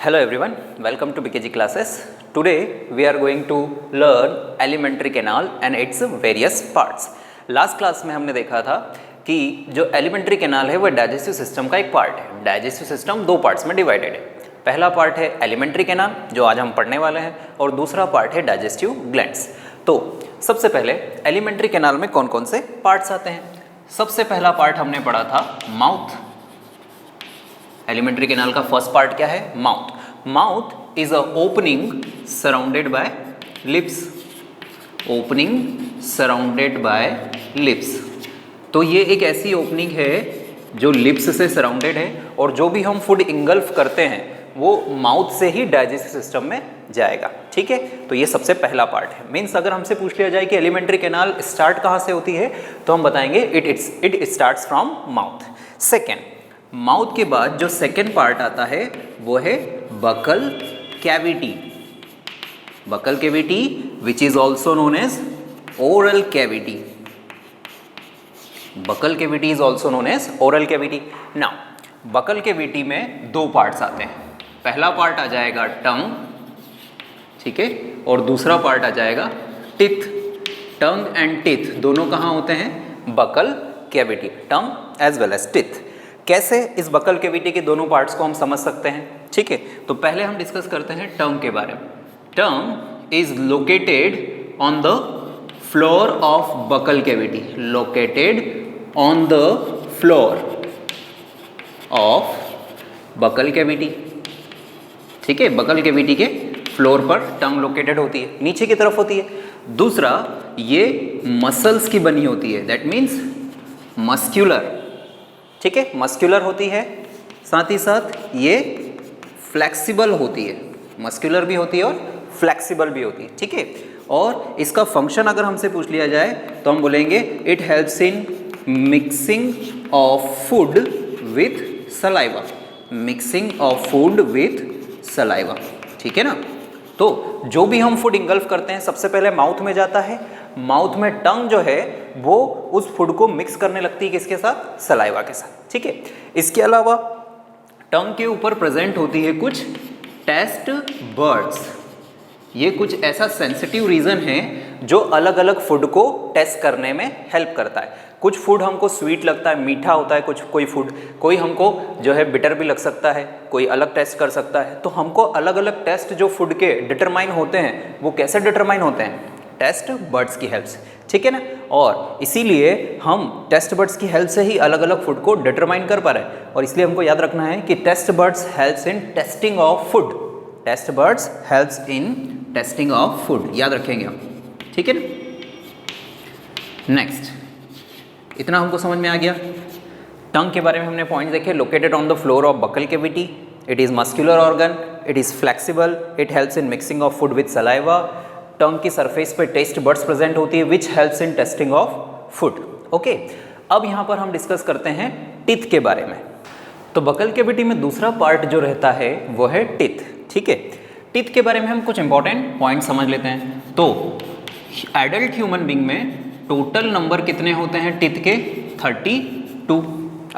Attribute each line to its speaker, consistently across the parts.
Speaker 1: Hello everyone, welcome to BKG classes. Today we are going to learn alimentary canal and its various parts. Last class में हमने देखा था कि जो alimentary canal है वो डाइजेस्टिव सिस्टम का एक पार्ट है. डाइजेस्टिव सिस्टम दो पार्ट्स में डिवाइडेड है. पहला पार्ट है alimentary canal जो आज हम पढ़ने वाले हैं और दूसरा पार्ट है डाइजेस्टिव ग्लैंड्स. तो सबसे पहले alimentary canal में कौन कौन से पार्ट्स आते हैं. सबसे पहला पार्ट हमने पढ़ा था माउथ. एलिमेंट्री कैनाल का फर्स्ट पार्ट क्या है? Mouth. Mouth is a opening surrounded by lips. Opening surrounded by lips. तो ये एक ऐसी ओपनिंग है जो लिप्स से सराउंडेड है और जो भी हम फूड इंगल्फ करते हैं वो माउथ से ही डाइजेस्टिव सिस्टम में जाएगा. ठीक है, तो ये सबसे पहला पार्ट है. मीन्स अगर हमसे पूछ लिया जाए कि एलिमेंट्री कैनाल स्टार्ट कहाँ से होती है तो हम बताएंगे it starts from mouth. Second, mouth के बाद जो सेकेंड पार्ट आता है वो है buccal cavity. Buccal cavity which is also known as oral cavity. Buccal cavity is also known as oral cavity. Now buccal cavity में दो पार्ट्स आते हैं. पहला पार्ट आ जाएगा टंग, ठीक है, और दूसरा पार्ट आ जाएगा टिथ. टंग एंड टिथ दोनों कहाँ होते हैं? Buccal cavity. Tongue as well as teeth. कैसे इस बकल कैविटी के दोनों पार्ट्स को हम समझ सकते हैं? ठीक है, तो पहले हम डिस्कस करते हैं टंग के बारे में. Tongue is located on the floor of buccal cavity. Located on the floor of buccal cavity. ठीक है, बकल कैविटी के फ्लोर पर टंग लोकेटेड होती है, नीचे की तरफ होती है. दूसरा, ये मसल्स की बनी होती है. That means muscular. ठीक है, मस्क्यूलर होती है, साथ ही साथ ये फ्लेक्सिबल होती है. मस्क्यूलर भी होती है और फ्लेक्सिबल भी होती है. ठीक है, और इसका फंक्शन अगर हमसे पूछ लिया जाए तो हम बोलेंगे it helps in mixing of food with saliva. Mixing of food with saliva. ठीक है ना. तो जो भी हम फूड इंगल्फ करते हैं सबसे पहले माउथ में जाता है. माउथ में टंग जो है वो उस फूड को मिक्स करने लगती है किसके साथ? सलाइवा के साथ. ठीक है, इसके अलावा टंग के ऊपर प्रेजेंट होती है कुछ टेस्ट बर्ड्स. ये कुछ ऐसा सेंसिटिव रीजन है जो अलग अलग फूड को टेस्ट करने में हेल्प करता है. कुछ फूड हमको स्वीट लगता है, मीठा होता है, कोई फूड, कोई हमको जो है बिटर भी लग सकता है, कोई अलग टेस्ट कर सकता है. तो हमको अलग अलग टेस्ट जो फूड के डिटरमाइन होते हैं वो कैसे डिटरमाइन होते हैं? टेस्ट बर्ड्स की हेल्प से. ठीक है ना. और इसीलिए हम टेस्ट बर्ड्स की हेल्प से ही अलग अलग फूड को डिटरमाइन कर पा रहे हैं. और इसलिए हमको याद रखना है कि taste buds helps in testing of food. Taste buds helps in testing of food, याद रखेंगे हम. ठीक है ना. नेक्स्ट, इतना हमको समझ में आ गया. टंग के बारे में हमने पॉइंट देखे. Located on the floor of buccal cavity. It is muscular organ. It is flexible. It helps in mixing of food with saliva. Tongue की सरफेस पे टेस्ट बर्ड्स प्रेजेंट होती है which helps in testing of food. Okay, अब यहाँ पर हम discuss करते हैं टिथ के बारे में. तो बकल कैविटी में दूसरा पार्ट जो रहता है वो है टिथ. ठीक है, टिथ के बारे में हम कुछ इंपॉर्टेंट पॉइंट समझ लेते हैं. तो एडल्ट ह्यूमन बींग में टोटल नंबर कितने होते हैं टिथ के? 32.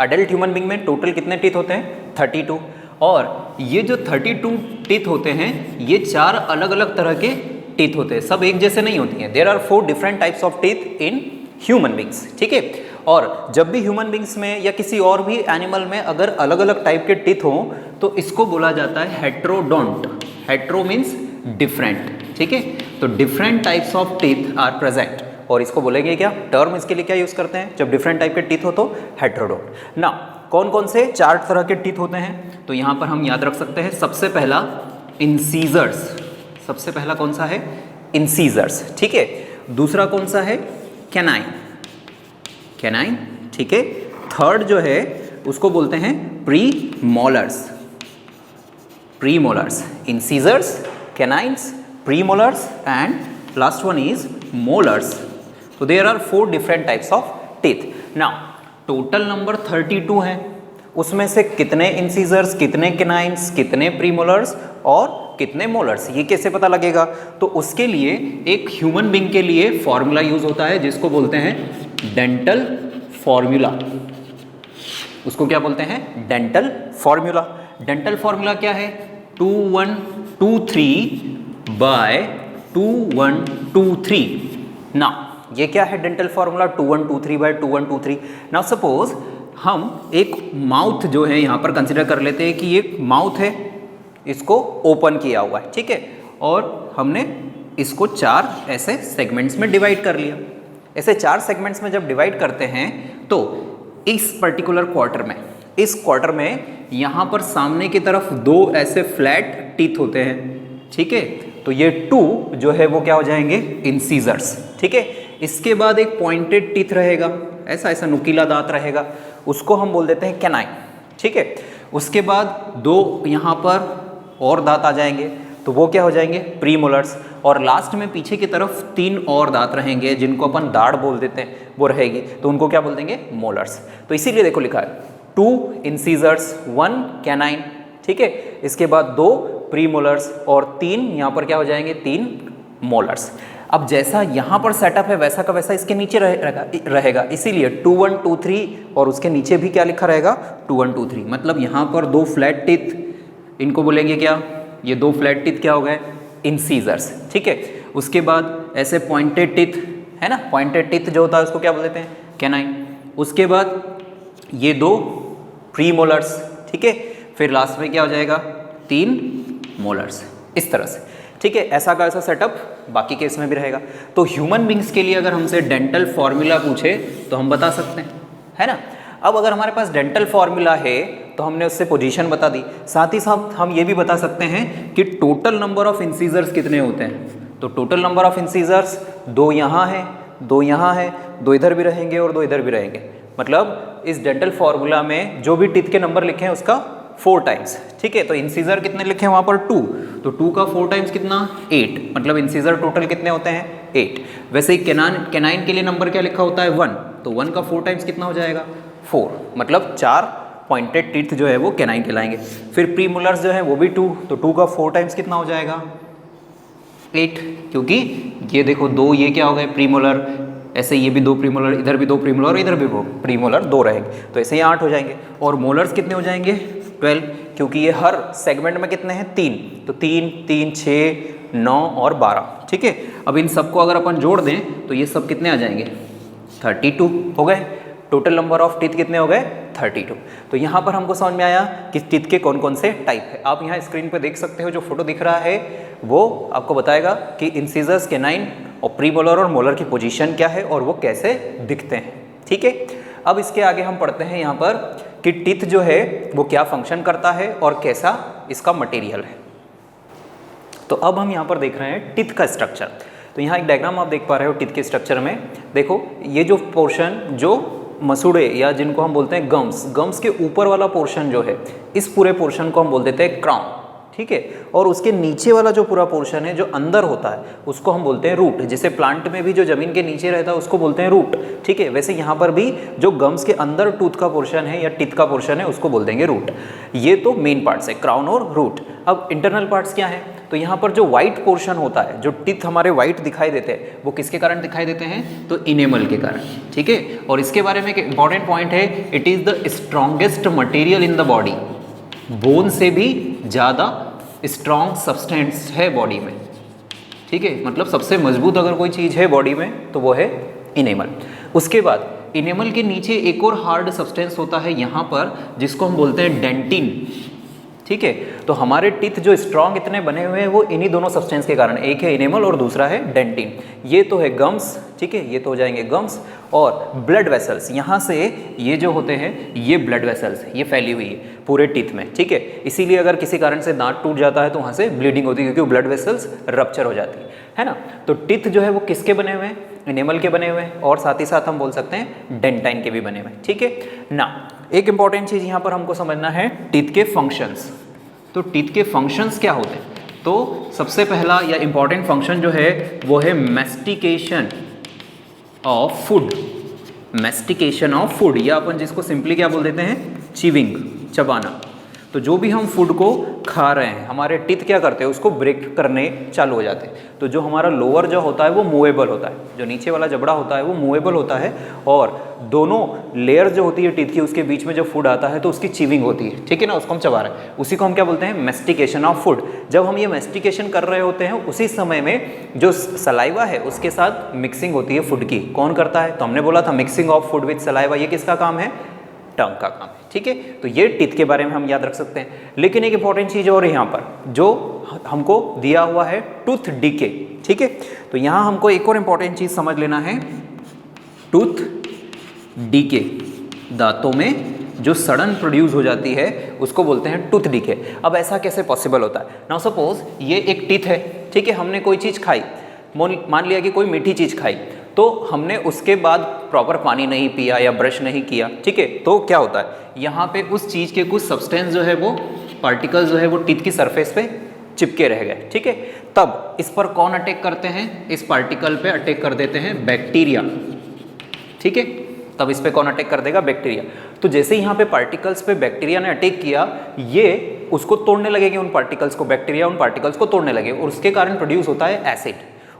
Speaker 1: एडल्ट ह्यूमन बींग में टोटल कितने टिथ होते हैं? 32. और ये जो 32 टिथ होते हैं ये 4 अलग अलग तरह के टीथ होते हैं, सब एक जैसे नहीं होती हैं. There are 4 different types of teeth in human beings. ठीक है, और जब भी ह्यूमन बींग्स में या किसी और भी एनिमल में अगर अलग अलग टाइप के टीथ हों तो इसको बोला जाता है हेट्रोडोंट. Hetero means different. ठीक है, तो different types of teeth are present. और इसको बोलेंगे क्या? टर्म इसके लिए क्या यूज़ करते हैं? जब डिफरेंट टाइप के टीथ हो तो हेट्रोडोंट. ना कौन कौन से 4 तरह के टीथ होते हैं तो यहाँ पर हम याद रख सकते हैं. सबसे पहला इंसीजर्स. सबसे पहला कौन सा है? इंसीजर्स. ठीक है, दूसरा कौन सा है? कैनाइन. कैनाइन. ठीक है, थर्ड जो है उसको बोलते हैं premolars. Premolars. Incisors, canines, premolars and last one is molars. तो there are 4 different types of teeth. Now total number 32 है. उसमें से कितने इंसीजर्स, कितने कैनाइन्स, कितने प्रीमोलर्स और कितने मोलर्स, ये कैसे पता लगेगा? तो उसके लिए एक ह्यूमन बींग के लिए फॉर्मूला यूज होता है जिसको बोलते हैं डेंटल फॉर्मूला. उसको क्या बोलते हैं? Dental formula. डेंटल फॉर्मूला क्या है? 2123 बाय 2123। ना ये क्या है dental formula 2123 by 2123। Now suppose हम एक माउथ जो है यहाँ पर कंसिडर कर लेते हैं कि ये माउथ है, इसको ओपन किया हुआ है, ठीक है, और हमने इसको 4 ऐसे सेगमेंट्स में डिवाइड कर लिया। ऐसे 4 सेगमेंट्स में जब डिवाइड करते हैं तो इस पर्टिकुलर क्वार्टर में, इस क्वार्टर में यहाँ पर सामने की तरफ 2 ऐसे फ्लैट टीथ होते हैं, ठीक है, तो ये 2 जो है वो क्या हो जाएंगे, इंसीजर्स, ठीक है। इसके बाद एक पॉइंटेड टीथ रहेगा, ऐसा ऐसा नुकीला दांत रहेगा, उसको हम बोल देते हैं कैनाइन, ठीक है। उसके बाद 2 यहाँ पर और दांत आ जाएंगे, तो वो क्या हो जाएंगे, प्रीमोलर्स। और लास्ट में पीछे की तरफ 3 और दांत रहेंगे जिनको अपन दाढ़ बोल देते हैं, वो रहेगी, तो उनको क्या बोल देंगे, मोलर्स। तो इसीलिए देखो लिखा है 2 इंसीजर्स 1 कैनाइन, ठीक है, इसके बाद 2 प्रीमोलर्स और 3 यहाँ पर क्या हो जाएंगे, 3 मोलर्स। अब जैसा यहाँ पर सेटअप है वैसा का वैसा इसके नीचे रहेगा, इसीलिए 2123 और उसके नीचे भी क्या लिखा रहेगा, 2123। मतलब यहाँ पर 2 फ्लैट टीथ, इनको बोलेंगे क्या, ये 2 फ्लैट टीथ क्या हो गए, इंसीजर्स, ठीक है। उसके बाद ऐसे पॉइंटेड टीथ है ना, पॉइंटेड टीथ जो होता है उसको क्या बोल देते हैं, कैनाइन। उसके बाद ये 2 प्रीमोलर्स, ठीक है, फिर लास्ट में क्या हो जाएगा, 3 मोलर्स, इस तरह से, ठीक है। ऐसा का ऐसा सेटअप बाकी केस में भी रहेगा। तो ह्यूमन बींग्स के लिए अगर हमसे डेंटल फॉर्मूला पूछे तो हम बता सकते हैं, है ना। अब अगर हमारे पास डेंटल फॉर्मूला है तो हमने उससे पोजीशन बता दी, साथ ही साथ हम ये भी बता सकते हैं कि टोटल नंबर ऑफ इंसीजर्स कितने होते हैं। तो टोटल नंबर ऑफ इंसीजर्स 2 यहाँ है, 2 यहाँ है, 2 इधर भी रहेंगे और 2 इधर भी रहेंगे। मतलब इस डेंटल फॉर्मूला में जो भी टीथ के नंबर लिखे हैं उसका 4 टाइम्स, ठीक है। तो इंसीजर कितने लिखे हैं वहाँ पर 2, तो 2 का 4 टाइम्स कितना, 8, मतलब इंसीजर टोटल कितने होते हैं, 8। वैसे ही कैनाइन के लिए नंबर क्या लिखा होता है, 1, तो 1 का 4 टाइम्स कितना हो जाएगा, 4, मतलब 4 पॉइंटेड टीथ जो है वो कैनाइन कहलाएंगे। फिर प्रीमोलर्स जो है वो भी 2, तो 2 का 4 टाइम्स कितना हो जाएगा, 8, क्योंकि ये देखो 2 ये क्या हो गए प्रीमोलर, ऐसे ये भी 2 प्रीमोलर, इधर भी 2 प्रीमोलर, इधर भी प्रीमोलर 2 रहेंगे, तो ऐसे ही 8 हो जाएंगे। और मोलर्स कितने हो जाएंगे, 12, क्योंकि ये हर सेगमेंट में कितने हैं, 3, तो 3 3 6 9 और 12, ठीक है। अब इन सबको अगर अपन जोड़ दें तो ये सब कितने आ जाएंगे, 32 हो गए। टोटल नंबर ऑफ टीथ कितने हो गए, 32। तो यहाँ पर हमको समझ में आया कि टीथ के कौन कौन से टाइप है। आप यहाँ स्क्रीन पे देख सकते हो, जो फोटो दिख रहा है वो आपको बताएगा कि इंसीजर्स, कैनाइन और प्रीमोलर और मोलर की पोजीशन क्या है और वो कैसे दिखते हैं, ठीक है। अब इसके आगे हम पढ़ते हैं यहाँ पर कि टीथ जो है वो क्या फंक्शन करता है और कैसा इसका मटेरियल है। तो अब हम यहाँ पर देख रहे हैं टीथ का स्ट्रक्चर। तो यहाँ एक डायग्राम आप देख पा रहे हो टीथ के स्ट्रक्चर में। देखो ये जो पोर्शन, जो मसूड़े या जिनको हम बोलते हैं गम्स के ऊपर वाला पोर्शन जो है, इस पूरे पोर्शन को हम बोल देते हैं क्राउन, ठीक है। और उसके नीचे वाला जो पूरा पोर्शन है जो अंदर होता है उसको हम बोलते हैं रूट। जैसे प्लांट में भी जो जमीन के नीचे रहता है उसको बोलते हैं रूट, ठीक है। वैसे यहाँ पर भी जो गम्स के अंदर टूथ का पोर्शन है या टीथ का पोर्शन है उसको बोल देंगे रूट। ये तो मेन पार्ट्स है, क्राउन और रूट। अब इंटरनल पार्ट्स क्या है, तो यहाँ पर जो वाइट पोर्शन होता है, जो टीथ हमारे वाइट दिखाई देते हैं, वो किसके कारण दिखाई देते हैं, तो इनेमल के कारण, ठीक है। और इसके बारे में एक इंपॉर्टेंट पॉइंट है, it is the strongest material in the body. Bone से भी ज़्यादा स्ट्रॉन्ग सब्सटेंस है बॉडी में, ठीक है। मतलब सबसे मजबूत अगर कोई चीज़ है बॉडी में तो वो है इनेमल। उसके बाद इनेमल के नीचे एक और हार्ड सब्सटेंस होता है यहाँ पर, जिसको हम बोलते हैं डेंटिन, ठीक है। तो हमारे टीथ जो स्ट्रॉन्ग इतने बने हुए हैं वो इन्हीं दोनों सब्सटेंस के कारण, एक है इनेमल और दूसरा है डेंटिन। ये तो है गम्स, ठीक है, ये तो हो जाएंगे गम्स। और ब्लड वेसल्स, यहाँ से ये जो होते हैं ये ब्लड वेसल्स, ये फैली हुई है पूरे टीथ में, ठीक है। इसीलिए अगर किसी कारण से दांत टूट जाता है तो वहाँ से ब्लीडिंग होती है, क्योंकि ब्लड वेसल्स रप्चर हो जाती है ना। तो टीथ जो है वो किसके बने हुए हैं, इनेमल के बने हुए हैं, और साथ ही साथ हम बोल सकते हैं डेंटाइन के भी बने हुए हैं, ठीक है ना। एक इंपॉर्टेंट चीज़ यहाँ पर हमको समझना है, टीथ के फंक्शंस। तो टीथ के फंक्शंस क्या होते हैं, तो सबसे पहला या इंपॉर्टेंट फंक्शन जो है वो है mastication of food. Mastication of food, या अपन जिसको सिंपली क्या बोल देते हैं, च्यूइंग, चबाना। तो जो भी हम फूड को खा रहे हैं हमारे टीथ क्या करते हैं, उसको ब्रेक करने चालू हो जाते हैं। तो जो हमारा लोअर जो होता है वो मूवेबल होता है, जो नीचे वाला जबड़ा होता है वो मूवेबल होता है, और दोनों लेयर जो होती है टीथ की उसके बीच में जब फूड आता है तो उसकी चीविंग होती है, ठीक है ना, उसको हम चबा रहे हैं, उसी को हम क्या बोलते हैं, मेस्टिकेशन ऑफ फूड। जब हम ये मेस्टिकेशन कर रहे होते हैं उसी समय में जो सलाइवा है उसके साथ मिक्सिंग होती है फूड की। कौन करता है, तो हमने बोला था mixing of food with saliva, ये किसका काम है, टंग का काम है, ठीक है। तो ये टीथ के बारे में हम याद रख सकते हैं। लेकिन एक इंपॉर्टेंट चीज़ और यहाँ पर जो हमको दिया हुआ है टूथ डीके, ठीक है। तो यहाँ हमको एक और इंपॉर्टेंट चीज़ समझ लेना है, टूथ डीके, दांतों में जो सड़न प्रोड्यूस हो जाती है उसको बोलते हैं टूथ डीके। अब ऐसा कैसे पॉसिबल होता है, नाउ सपोज ये एक टीथ है, ठीक है, हमने कोई चीज़ खाई, मान लिया कि कोई मीठी चीज़ खाई, तो हमने उसके बाद प्रॉपर पानी नहीं पिया या ब्रश नहीं किया, ठीक है, तो क्या होता है यहाँ पे उस चीज़ के कुछ सब्सटेंस जो है वो पार्टिकल जो है वो टीथ की सरफेस पे चिपके रह गए, ठीक है। तब इस पर कौन अटैक करते हैं, इस पार्टिकल पे अटैक कर देते हैं बैक्टीरिया, ठीक है। तब इस पे कौन अटैक कर देगा, बैक्टीरिया। तो जैसे यहाँ पे पार्टिकल्स पे बैक्टीरिया ने अटैक किया, ये उसको तोड़ने लगेगी, उन पार्टिकल्स को, बैक्टीरिया उन पार्टिकल्स को तोड़ने लगे, और उसके कारण प्रोड्यूस होता है एसिड,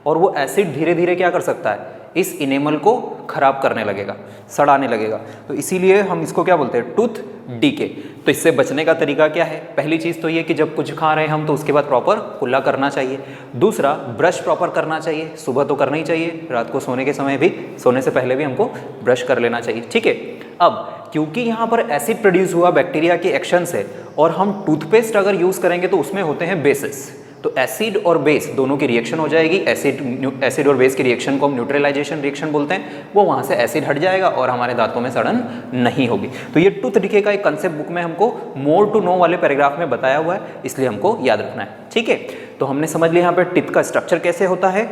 Speaker 1: और वो एसिड धीरे धीरे क्या कर सकता है, इस इनेमल को खराब करने लगेगा, सड़ाने लगेगा। तो इसीलिए हम इसको क्या बोलते हैं, टूथ डीके। तो इससे बचने का तरीका क्या है, पहली चीज़ तो ये कि जब कुछ खा रहे हैं हम तो उसके बाद प्रॉपर कुल्ला करना चाहिए। दूसरा, ब्रश प्रॉपर करना चाहिए, सुबह तो करना ही चाहिए, रात को सोने के समय भी, सोने से पहले भी हमको ब्रश कर लेना चाहिए, ठीक है। अब क्योंकि यहाँ पर एसिड प्रोड्यूस हुआ बैक्टीरिया के एक्शन से, और हम टूथपेस्ट अगर यूज़ करेंगे तो उसमें होते हैं बेसिस, तो एसिड और बेस दोनों की रिएक्शन हो जाएगी। एसिड और बेस की रिएक्शन को हम न्यूट्रलाइजेशन रिएक्शन बोलते हैं। वो वहाँ से एसिड हट जाएगा और हमारे दांतों में सड़न नहीं होगी। तो ये टूथ डीके का एक कंसेप्ट बुक में हमको मोर टू नो वाले पैराग्राफ में बताया हुआ है, इसलिए हमको याद रखना है, ठीक है। तो हमने समझ लिया यहाँ पर टीथ का स्ट्रक्चर कैसे होता है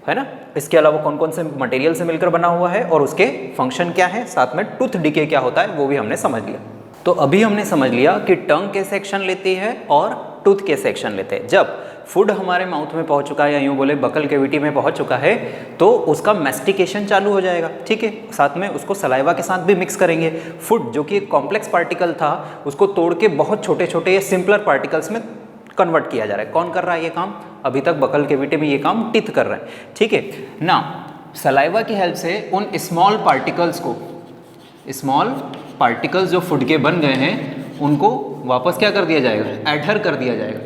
Speaker 1: ना, इसके अलावा कौन कौन से मटेरियल से मिलकर बना हुआ है और उसके फंक्शन क्या है, साथ में टूथ डीके क्या होता है वो भी हमने समझ लिया। तो अभी हमने समझ लिया कि टंग कैसे एक्शन लेती है और टूथ कैसे एक्शन लेते हैं। जब फूड हमारे माउथ में पहुंच चुका है, या यूँ बोले बकल कैविटी में पहुंच चुका है, तो उसका मैस्टिकेशन चालू हो जाएगा, ठीक है। साथ में उसको सलाइवा के साथ भी मिक्स करेंगे। फूड जो कि एक कॉम्प्लेक्स पार्टिकल था उसको तोड़ के बहुत छोटे छोटे या सिंपलर पार्टिकल्स में कन्वर्ट किया जा रहा है। कौन कर रहा है ये काम, अभी तक बकल कैविटी में ये काम टीथ कर रहा है, ठीक है ना। सलाइवा की हेल्प से उन स्मॉल पार्टिकल्स को, स्मॉल पार्टिकल्स जो फूड के बन गए हैं उनको वापस क्या कर दिया जाएगा, एडहर कर दिया जाएगा।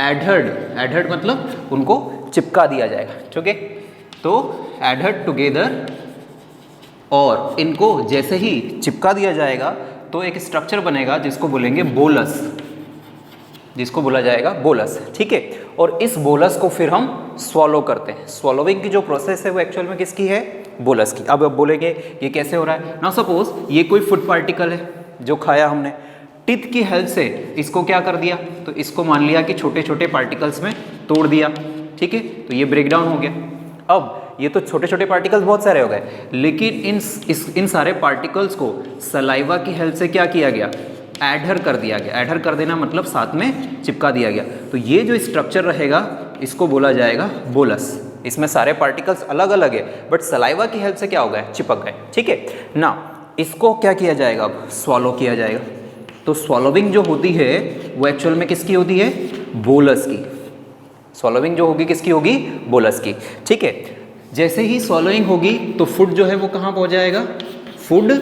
Speaker 1: एडहर्ड मतलब उनको चिपका दिया जाएगा, ठीक है। तो एडहर्ड टुगेदर, और इनको जैसे ही चिपका दिया जाएगा तो एक स्ट्रक्चर बनेगा जिसको बोलेंगे बोलस, जिसको बोला जाएगा बोलस, ठीक है। और इस बोलस को फिर हम स्वॉलो करते हैं। स्वॉलोविंग की जो प्रोसेस है वो एक्चुअल में किसकी है, बोलस की। अब बोलेंगे ये कैसे हो रहा है, नाउ सपोज ये कोई फूड पार्टिकल है जो खाया हमने, टीथ की हेल्प से इसको क्या कर दिया, तो इसको मान लिया कि छोटे छोटे पार्टिकल्स में तोड़ दिया, ठीक है। तो ये ब्रेक डाउन हो गया। अब ये तो छोटे छोटे पार्टिकल्स बहुत सारे हो गए, लेकिन इन सारे पार्टिकल्स को सलाइवा की हेल्प से क्या किया गया, एडहर कर दिया गया। एडहर कर देना मतलब साथ में चिपका दिया गया। तो ये जो स्ट्रक्चर रहेगा इसको बोला जाएगा बोलस। इसमें सारे पार्टिकल्स अलग अलग है, बट सलाइवा की हेल्प से क्या हो गए, चिपक गए, ठीक है ना। इसको क्या किया जाएगा, अब स्वॉलो किया जाएगा। तो स्वॉलोविंग जो होती है वो एक्चुअल में किसकी होती है, बोलस की। स्वॉलोविंग जो होगी किसकी होगी, बोलस की, ठीक है। जैसे ही स्वॉलोइंग होगी तो फूड जो है वो कहाँ पहुँच जाएगा, फूड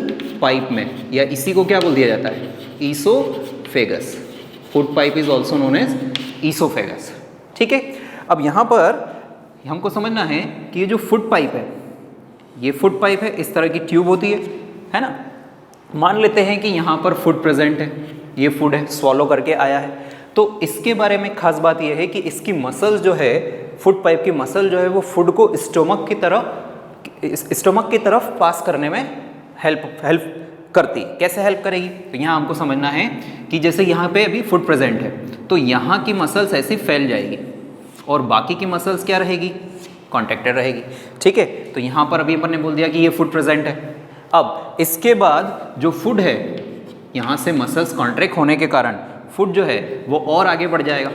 Speaker 1: पाइप में, या इसी को क्या बोल दिया जाता है, oesophagus. Food pipe is also known as oesophagus, ठीक है। अब यहाँ पर हमको समझना है कि ये जो फूड पाइप है, ये फूड पाइप है, इस तरह की ट्यूब होती है ना। मान लेते हैं कि यहाँ पर फूड प्रेजेंट है, ये फूड है, स्वॉलो करके आया है। तो इसके बारे में खास बात यह है कि इसकी मसल्स जो है, फूड पाइप की मसल जो है वो फूड को स्टोमक की तरफ पास करने में हेल्प करती। कैसे हेल्प करेगी, तो यहाँ हमको समझना है कि जैसे यहाँ पे अभी फूड प्रेजेंट है तो यहाँ की मसल्स ऐसी फैल जाएगी और बाकी की मसल्स क्या रहेगी, कॉन्ट्रैक्टेड रहेगी, ठीक है। तो यहाँ पर अभी अपन ने बोल दिया कि ये फूड प्रेजेंट है। अब इसके बाद जो फूड है, यहाँ से मसल्स कॉन्ट्रैक्ट होने के कारण फूड जो है वो और आगे बढ़ जाएगा,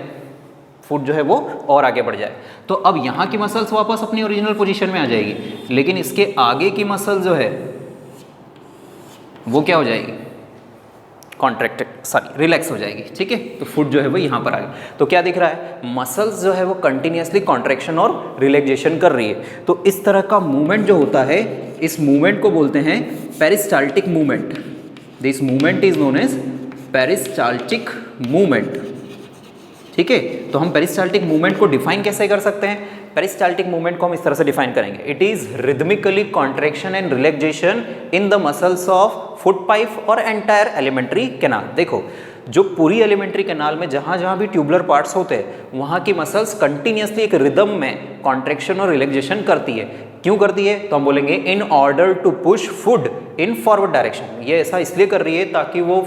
Speaker 1: फूड जो है वो और आगे बढ़ जाए। तो अब यहाँ की मसल्स वापस अपनी ओरिजिनल पोजीशन में आ जाएगी, लेकिन इसके आगे की मसल जो है वो क्या हो जाएगी, रिलैक्स हो जाएगी, ठीक है। तो फुट जो है वो यहाँ पर आ गया। तो क्या दिख रहा है, मसल्स जो है वो कंटिन्यूसली कॉन्ट्रैक्शन और रिलैक्सेशन कर रही है। तो इस तरह का मूवमेंट जो होता है, इस मूवमेंट को बोलते हैं peristaltic movement. This movement is known as peristaltic movement, ठीक है। तो हम पेरिस्टाल्टिक मूवमेंट को डिफाइन कैसे कर सकते हैं? पेरिस्टाल्टिक मूवमेंट को हम इस तरह से डिफाइन करेंगे, it is rhythmically contraction and relaxation in the muscles of foot pipe और एंटायर एलिमेंट्री कैनाल। देखो, जो पूरी एलिमेंट्री कैनाल में जहाँ जहाँ भी ट्यूबुलर पार्ट्स होते हैं वहाँ की मसल्स कंटिन्यूसली एक रिदम में कॉन्ट्रैक्शन और रिलैक्सेशन करती है। क्यों करती है? तो हम बोलेंगे in order to push food in forward direction. ये ऐसा इसलिए कर रही है ताकि वो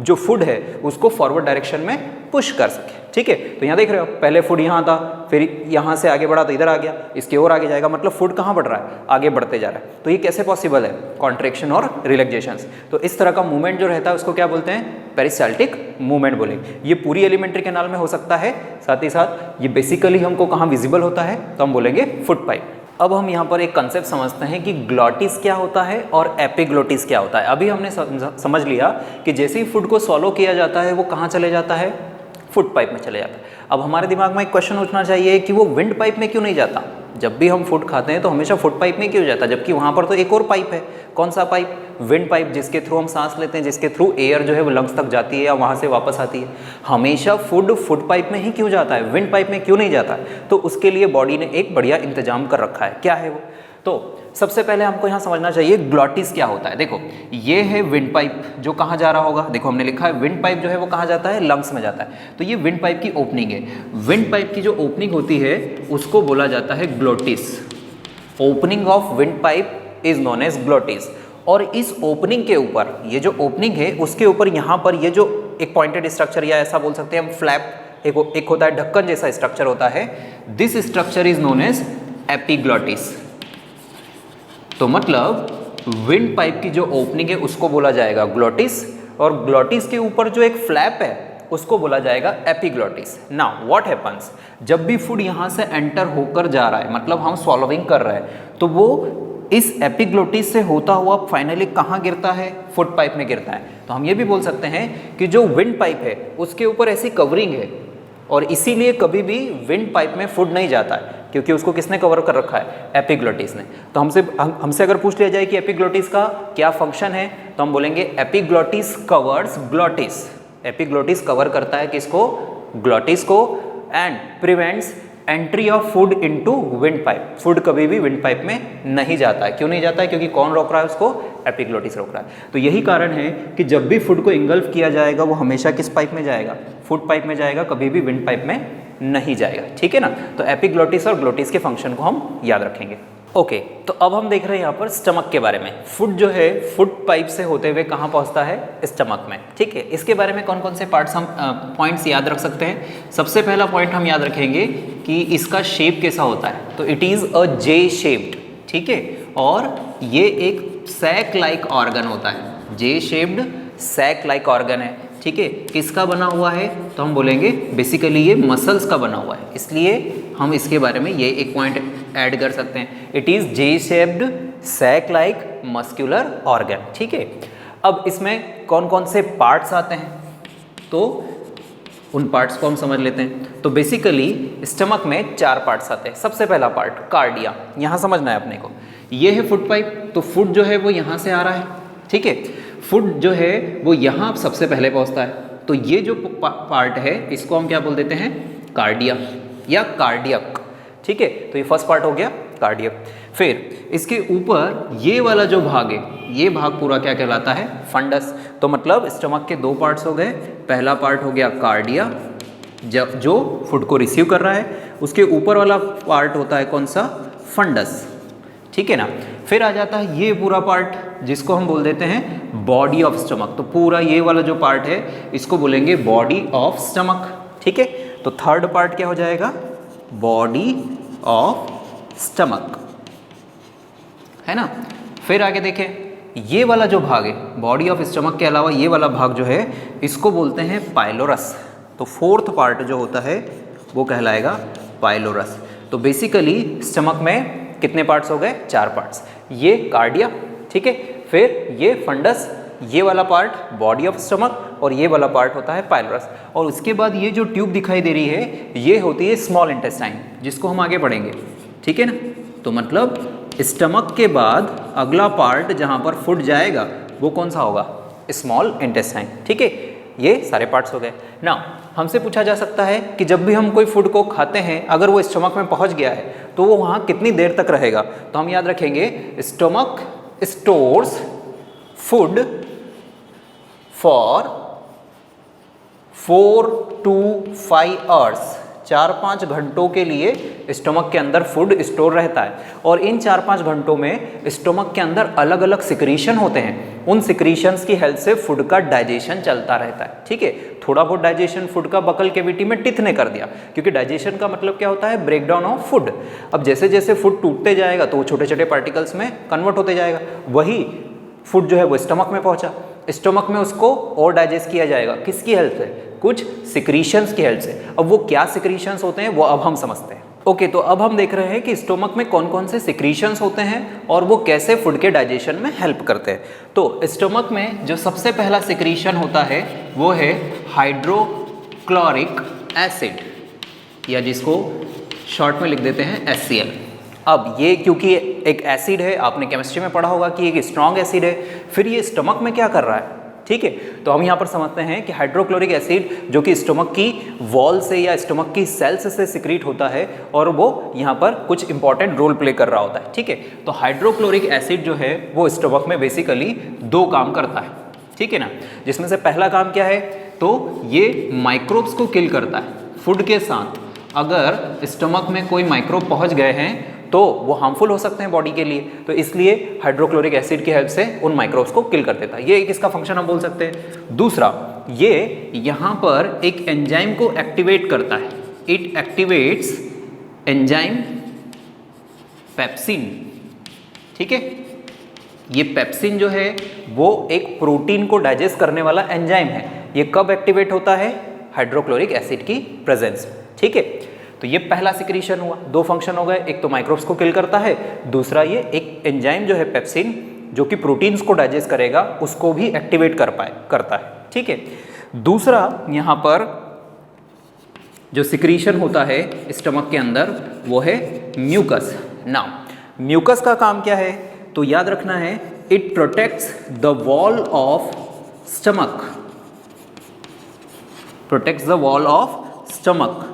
Speaker 1: जो फूड है उसको फॉरवर्ड डायरेक्शन में पुश कर सके, ठीक है। तो यहाँ देख रहे हो, पहले फूड यहाँ था, फिर यहाँ से आगे बढ़ा तो इधर आ गया, इसके और आगे जाएगा, मतलब फूड कहाँ बढ़ रहा है? आगे बढ़ते जा रहा है। तो ये कैसे पॉसिबल है? कॉन्ट्रैक्शन और रिलैक्सेशन। तो इस तरह का मूवमेंट जो रहता है उसको क्या बोलते हैं? पेरिस्टाल्टिक मूवमेंट बोलेंगे। ये पूरी एलिमेंट्री कैनाल में हो सकता है, साथ ही साथ ये बेसिकली हमको कहाँ विजिबल होता है? तो हम बोलेंगे फुट पाइप। अब हम यहाँ पर एक कंसेप्ट समझते हैं कि ग्लॉटिस क्या होता है और एपिग्लॉटिस क्या होता है। अभी हमने समझ लिया कि जैसे ही फूड को स्वॉलो किया जाता है वो कहाँ चले जाता है? फुट पाइप में चले जाता है। अब हमारे दिमाग में एक क्वेश्चन उठना चाहिए कि वो विंड पाइप में क्यों नहीं जाता? जब भी हम फूड खाते हैं तो हमेशा फुट पाइप में क्यों जाता है, जबकि वहाँ पर तो एक और पाइप है। कौन सा पाइप? विंड पाइप, जिसके थ्रू हम सांस लेते हैं, जिसके थ्रू एयर जो है वो लंग्स तक जाती है या वहाँ से वापस आती है। हमेशा फुट पाइप में ही क्यों जाता है, विंड पाइप में क्यों नहीं जाता है? तो उसके लिए बॉडी ने एक बढ़िया इंतजाम कर रखा है। क्या है वो? तो सबसे पहले हमको यहाँ समझना चाहिए ग्लॉटिस क्या होता है। देखो, ये है विंड पाइप जो कहाँ जा रहा होगा, देखो हमने लिखा है विंड पाइप जो है वो कहाँ जाता है? लंग्स में जाता है। तो ये विंड पाइप की ओपनिंग है। विंड पाइप की जो ओपनिंग होती है उसको बोला जाता है glottis. Opening of windpipe is known as glottis. और इस ओपनिंग के ऊपर, ये जो ओपनिंग है उसके ऊपर यहाँ पर ये जो एक पॉइंटेड स्ट्रक्चर या ऐसा बोल सकते हैं हम फ्लैप, एक होता है ढक्कन जैसा स्ट्रक्चर होता है, this structure is known as epiglottis. तो मतलब विंड पाइप की जो ओपनिंग है उसको बोला जाएगा ग्लॉटिस, और ग्लॉटिस के ऊपर जो एक फ्लैप है उसको बोला जाएगा एपिग्लॉटिस। नाउ व्हाट हैपन्स, जब भी फूड यहाँ से एंटर होकर जा रहा है, मतलब हम स्वॉलोइंग कर रहे हैं, तो वो इस एपिग्लॉटिस से होता हुआ फाइनली कहाँ गिरता है? फुट पाइप में गिरता है। तो हम ये भी बोल सकते हैं कि जो विंड पाइप है उसके ऊपर ऐसी कवरिंग है और इसीलिए कभी भी विंड पाइप में फूड नहीं जाता है, क्योंकि उसको किसने कवर कर रखा है? एपिग्लॉटिस ने। तो हमसे अगर पूछ लिया जाए कि एपिग्लॉटिस का क्या फंक्शन है, तो हम बोलेंगे epiglottis covers glottis. Epiglottis cover करता है किसको? ग्लॉटिस को, and prevents entry of food into wind pipe. Food कभी भी विंड पाइप में नहीं जाता है। क्यों नहीं जाता है? क्योंकि कौन रोक रहा है उसको? एपिग्लॉटिस रोक रहा है। तो यही कारण है कि जब भी फूड को इंगल्फ किया जाएगा वो हमेशा किस पाइप में जाएगा? फूड पाइप में जाएगा, कभी भी विंड पाइप में नहीं जाएगा, ठीक है ना। तो एपिग्लॉटिस और ग्लॉटिस के फंक्शन को हम याद रखेंगे। ओके, तो अब हम देख रहे हैं यहाँ पर स्टमक के बारे में। फूड जो है फुट पाइप से होते हुए कहाँ पहुँचता है? स्टमक में, ठीक है। इसके बारे में कौन कौन से पार्ट्स हम पॉइंट्स याद रख सकते हैं? सबसे पहला पॉइंट हम याद रखेंगे कि इसका शेप कैसा होता है। तो it is a J shaped, ठीक है, और ये एक सैक लाइक ऑर्गन होता है। J shaped sac like organ है, ठीक है। किसका बना हुआ है? तो हम बोलेंगे बेसिकली ये मसल्स का बना हुआ है, इसलिए हम इसके बारे में ये एक पॉइंट ऐड कर सकते हैं। It is J shaped sac like muscular organ, ठीक है। अब इसमें कौन कौन से पार्ट्स आते हैं, तो उन पार्ट्स को हम समझ लेते हैं। तो बेसिकली स्टमक में 4 पार्ट्स आते हैं। सबसे पहला पार्ट कार्डिया, यहाँ समझना है अपने को। ये है फुट पाइप, तो फुट जो है वो यहाँ से आ रहा है, ठीक है। फुट जो है वो यहाँ सबसे पहले पहुँचता है। तो ये जो पार्ट है इसको हम क्या बोल देते हैं? कार्डिया या कार्डियक, ठीक है। तो ये फर्स्ट पार्ट हो गया कार्डियक। फिर इसके ऊपर ये वाला जो भाग है, ये भाग पूरा क्या कहलाता है? फंडस। तो मतलब स्टमक के 2 पार्ट्स हो गए। पहला पार्ट हो गया कार्डिया, जो फूड को रिसीव कर रहा है। उसके ऊपर वाला पार्ट होता है कौन सा? फंडस, ठीक है ना। फिर आ जाता है ये पूरा पार्ट जिसको हम बोल देते हैं बॉडी ऑफ स्टमक। तो पूरा ये वाला जो पार्ट है इसको बोलेंगे बॉडी ऑफ स्टमक, ठीक है। तो थर्ड पार्ट क्या हो जाएगा? बॉडी ऑफ स्टमक, है ना। फिर आगे देखें, ये वाला जो भाग है बॉडी ऑफ स्टमक के अलावा ये वाला भाग जो है इसको बोलते हैं पाइलोरस। तो फोर्थ पार्ट जो होता है वो कहलाएगा पाइलोरस। तो बेसिकली स्टमक में कितने पार्ट्स हो गए? 4 पार्ट्स। ये कार्डिया, ठीक है, फिर ये फंडस ये वाला पार्ट बॉडी ऑफ स्टमक और ये वाला पार्ट होता है पाइलरस। और उसके बाद ये जो ट्यूब दिखाई दे रही है ये होती है स्मॉल इंटेस्टाइन, जिसको हम आगे पढ़ेंगे, ठीक है ना। तो मतलब स्टमक के बाद अगला पार्ट जहाँ पर फूड जाएगा वो कौन सा होगा, स्मॉल इंटेस्टाइन, ठीक है। ये सारे पार्ट्स हो गए ना। हमसे पूछा जा सकता है कि जब भी हम कोई फूड को खाते हैं अगर वो स्टमक में पहुंच गया है तो वो वहाँ कितनी देर तक रहेगा। तो हम याद रखेंगे stomach stores food for 4 to 5 hours, 4-5 घंटों के लिए स्टमक के अंदर फूड स्टोर रहता है। और इन 4-5 घंटों में स्टमक के अंदर अलग अलग सिक्रीशन होते हैं, उन सिक्रीशंस की हेल्प से फूड का डाइजेशन चलता रहता है, ठीक है। थोड़ा बहुत डाइजेशन फूड का बकल कैविटी में टिथ ने कर दिया, क्योंकि डाइजेशन का मतलब क्या होता है, ब्रेक डाउन ऑफ फूड। अब जैसे जैसे फूड टूटते जाएगा तो वो छोटे छोटे पार्टिकल्स में कन्वर्ट होते जाएगा। वही फूड जो है वो स्टमक में पहुंचा, स्टमक में उसको और डाइजेस्ट किया जाएगा, किसकी हेल्प से, कुछ सिक्रीशंस की हेल्प से। अब वो क्या सिक्रीशंस होते हैं वो अब हम समझते हैं। ओके, तो अब हम देख रहे हैं कि स्टोमक में कौन कौन से सिक्रीशंस होते हैं और वो कैसे फूड के डाइजेशन में हेल्प करते हैं। तो स्टोमक में जो सबसे पहला सिक्रीशन होता है वो है हाइड्रोक्लोरिक एसिड, या जिसको शॉर्ट में लिख देते हैं HCl। अब ये क्योंकि एक एसिड है, आपने केमिस्ट्री में पढ़ा होगा कि एक स्ट्रॉन्ग एसिड है, फिर ये स्टमक में क्या कर रहा है, ठीक है। तो हम यहाँ पर समझते हैं कि हाइड्रोक्लोरिक एसिड जो कि स्टमक की वॉल से या स्टमक की सेल्स से सिक्रीट होता है और वो यहाँ पर कुछ इंपॉर्टेंट रोल प्ले कर रहा होता है, ठीक है। तो हाइड्रोक्लोरिक एसिड जो है वो स्टमक में बेसिकली 2 काम करता है, ठीक है ना। जिसमें से पहला काम क्या है, तो ये माइक्रोब्स को किल करता है। फूड के साथ अगर स्टमक में कोई माइक्रोब पहुँच गए हैं तो वो हार्मफुल हो सकते हैं बॉडी के लिए, तो इसलिए हाइड्रोक्लोरिक एसिड की हेल्प से उन माइक्रोब्स को किल कर देता है। ये एक इसका फंक्शन हम बोल सकते हैं। दूसरा, ये यहाँ पर एक एंजाइम को एक्टिवेट करता है। इट एक्टिवेट्स एंजाइम पेप्सिन, ठीक है। ये पेप्सिन जो है वो एक प्रोटीन को डाइजेस्ट करने वाला एंजाइम है। ये कब एक्टिवेट होता है, हाइड्रोक्लोरिक एसिड की प्रेजेंस, ठीक है। तो ये पहला सिक्रीशन हुआ, 2 फंक्शन हो गए, एक तो माइक्रोब्स को किल करता है, दूसरा ये एक एंजाइम जो है पेप्सिन जो कि प्रोटीन्स को डाइजेस्ट करेगा उसको भी एक्टिवेट करता है, ठीक है। दूसरा यहाँ पर जो सिक्रीशन होता है स्टमक के अंदर वो है म्यूकस। नाउ म्यूकस का काम क्या है, तो याद रखना है, it protects the wall of stomach, protects the wall of stomach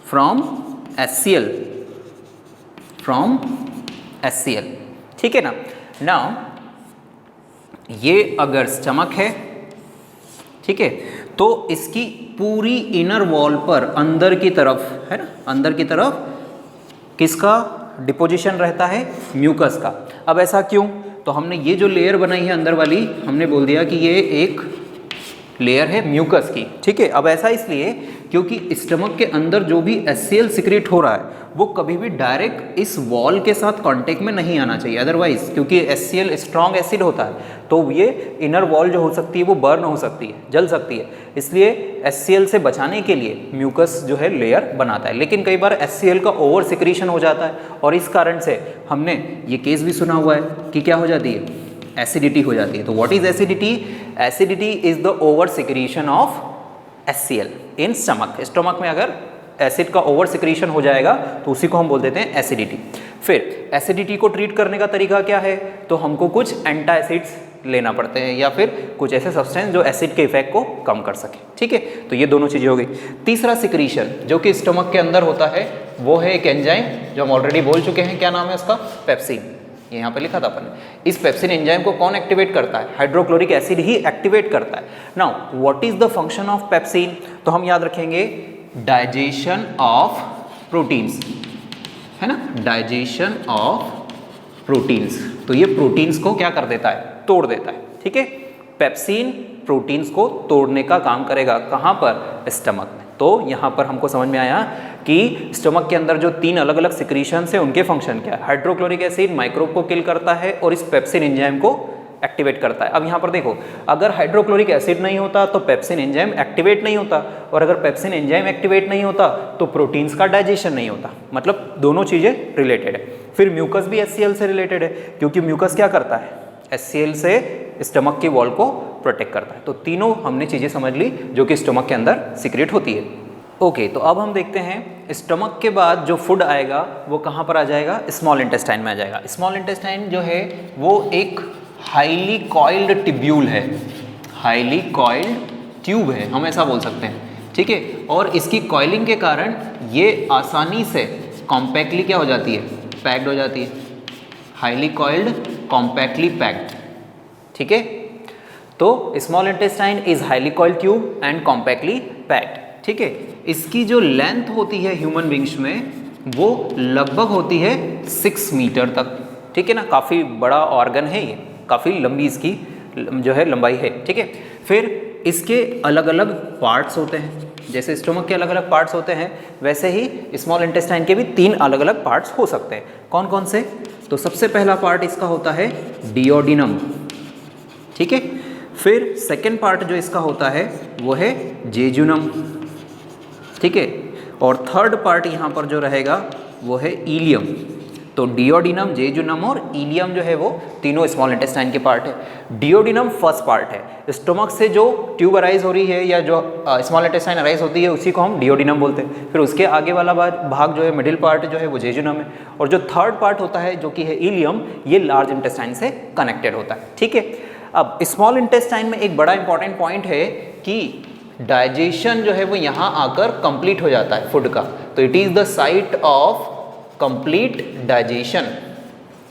Speaker 1: from HCl, ठीक है ना। नाउ ये अगर स्टमक है, ठीक है, तो इसकी पूरी इनर वॉल पर अंदर की तरफ है ना, अंदर की तरफ किसका डिपोजिशन रहता है, म्यूकस का। अब ऐसा क्यों, तो हमने ये जो लेयर बनाई है अंदर वाली, हमने बोल दिया कि ये एक लेयर है म्यूकस की, ठीक है। अब ऐसा इसलिए क्योंकि स्टमक के अंदर जो भी HCl सिक्रेट हो रहा है वो कभी भी डायरेक्ट इस वॉल के साथ कांटेक्ट में नहीं आना चाहिए। अदरवाइज क्योंकि HCl स्ट्रॉन्ग एसिड होता है तो ये इनर वॉल जो हो सकती है वो बर्न हो सकती है, जल सकती है। इसलिए HCl से बचाने के लिए म्यूकस जो है लेयर बनाता है। लेकिन कई बार HCl का ओवर सिक्रीशन हो जाता है और इस कारण से हमने ये केस भी सुना हुआ है कि क्या हो जाती है, एसिडिटी हो जाती है। तो what is acidity, acidity is the over secretion of HCl in stomach. Stomach में अगर एसिड का ओवर सिक्रीशन हो जाएगा तो उसी को हम बोल देते हैं एसिडिटी। फिर एसिडिटी को ट्रीट करने का तरीका क्या है, तो हमको कुछ एंटासिड्स लेना पड़ते हैं या फिर कुछ ऐसे सब्सटेंस जो एसिड के इफेक्ट को कम कर सके, ठीक है। तो ये दोनों चीज़ें हो गई। तीसरा सिक्रीशन जो कि स्टमक के अंदर होता है वो है एक एंजाइम जो हम ऑलरेडी बोल चुके हैं, क्या नाम है उसका, पेप्सिन। ये यहाँ पे लिखा था अपन ने। इस पेप्सिन एंजाइम को कौन एक्टिवेट करता है, हाइड्रोक्लोरिक एसिड ही एक्टिवेट करता है। Now what is the function of pepsin, तो हम याद रखेंगे डाइजेशन ऑफ प्रोटीन्स, है ना, डाइजेशन ऑफ प्रोटीन्स। तो ये प्रोटीन्स को क्या कर देता है, तोड़ देता है, ठीक है। पेप्सिन प्रोटीन्स को तोड़ने का काम करेगा, कहाँ पर, स्टमक में। तो यहाँ पर हमको समझ में आया कि स्टमक के अंदर जो 3 अलग अलग सिक्रीशन है उनके फंक्शन क्या है। हाइड्रोक्लोरिक एसिड माइक्रोब को किल करता है और इस पेप्सिन एंजाइम को एक्टिवेट करता है। अब यहाँ पर देखो, अगर हाइड्रोक्लोरिक एसिड नहीं होता तो पेप्सिन एंजाइम एक्टिवेट नहीं होता, और अगर पेप्सिन एंजाइम एक्टिवेट नहीं होता तो प्रोटीन्स का डाइजेशन नहीं होता। मतलब दोनों चीज़ें रिलेटेड है। फिर म्यूकस भी HCl से रिलेटेड है, क्योंकि म्यूकस क्या करता है, HCl से स्टमक की वॉल को प्रोटेक्ट करता है। तो तीनों हमने चीज़ें समझ ली जो कि स्टमक के अंदर सीक्रेट होती है। ओके, तो अब हम देखते हैं स्टमक के बाद जो फूड आएगा वो कहाँ पर आ जाएगा, स्मॉल इंटेस्टाइन में आ जाएगा। स्मॉल इंटेस्टाइन जो है वो एक हाईली कॉइल्ड ट्यूब्यूल है, हाईली कॉइल्ड ट्यूब है, हम ऐसा बोल सकते हैं, ठीक है। और इसकी कॉइलिंग के कारण ये आसानी से कॉम्पैक्टली क्या हो जाती है, पैक्ड हो जाती है, हाईली कॉइल्ड कॉम्पैक्टली पैक्ड, ठीक है। तो small intestine is highly coiled tube and compactly packed, ठीक है। इसकी जो लेंथ होती है ह्यूमन बींग्स में वो लगभग होती है 6 मीटर तक, ठीक है ना। काफ़ी बड़ा ऑर्गन है ये, काफ़ी लंबी इसकी जो है लंबाई है, ठीक है। फिर इसके अलग अलग पार्ट्स होते हैं, जैसे स्टोमक के अलग अलग पार्ट्स होते हैं वैसे ही स्मॉल इंटेस्टाइन के भी 3 अलग अलग पार्ट्स हो सकते हैं। कौन कौन से? तो सबसे पहला पार्ट इसका होता है डिओडिनम, ठीक है। फिर सेकेंड पार्ट जो इसका होता है वो है जेजुनम, ठीक है। और थर्ड पार्ट यहाँ पर जो रहेगा वो है इलियम। तो डिओडिनम, जेजुनम और इलियम जो है वो तीनों स्मॉल इंटेस्टाइन के पार्ट है। डिओडिनम फर्स्ट पार्ट है, स्टोमक से जो ट्यूब अराइज हो रही है या जो स्मॉल इंटेस्टाइन अराइज होती है उसी को हम डिओडिनम बोलते हैं। फिर उसके आगे वाला भाग जो है, मिडिल पार्ट जो है वो जेजुनम है। और जो थर्ड पार्ट होता है जो कि है इलियम, ये लार्ज इंटेस्टाइन से कनेक्टेड होता है, ठीक है। अब स्मॉल इंटेस्टाइन में एक बड़ा इंपॉर्टेंट पॉइंट है कि डाइजेशन जो है वो यहाँ आकर कंप्लीट हो जाता है फूड का। तो it is the site of complete digestion,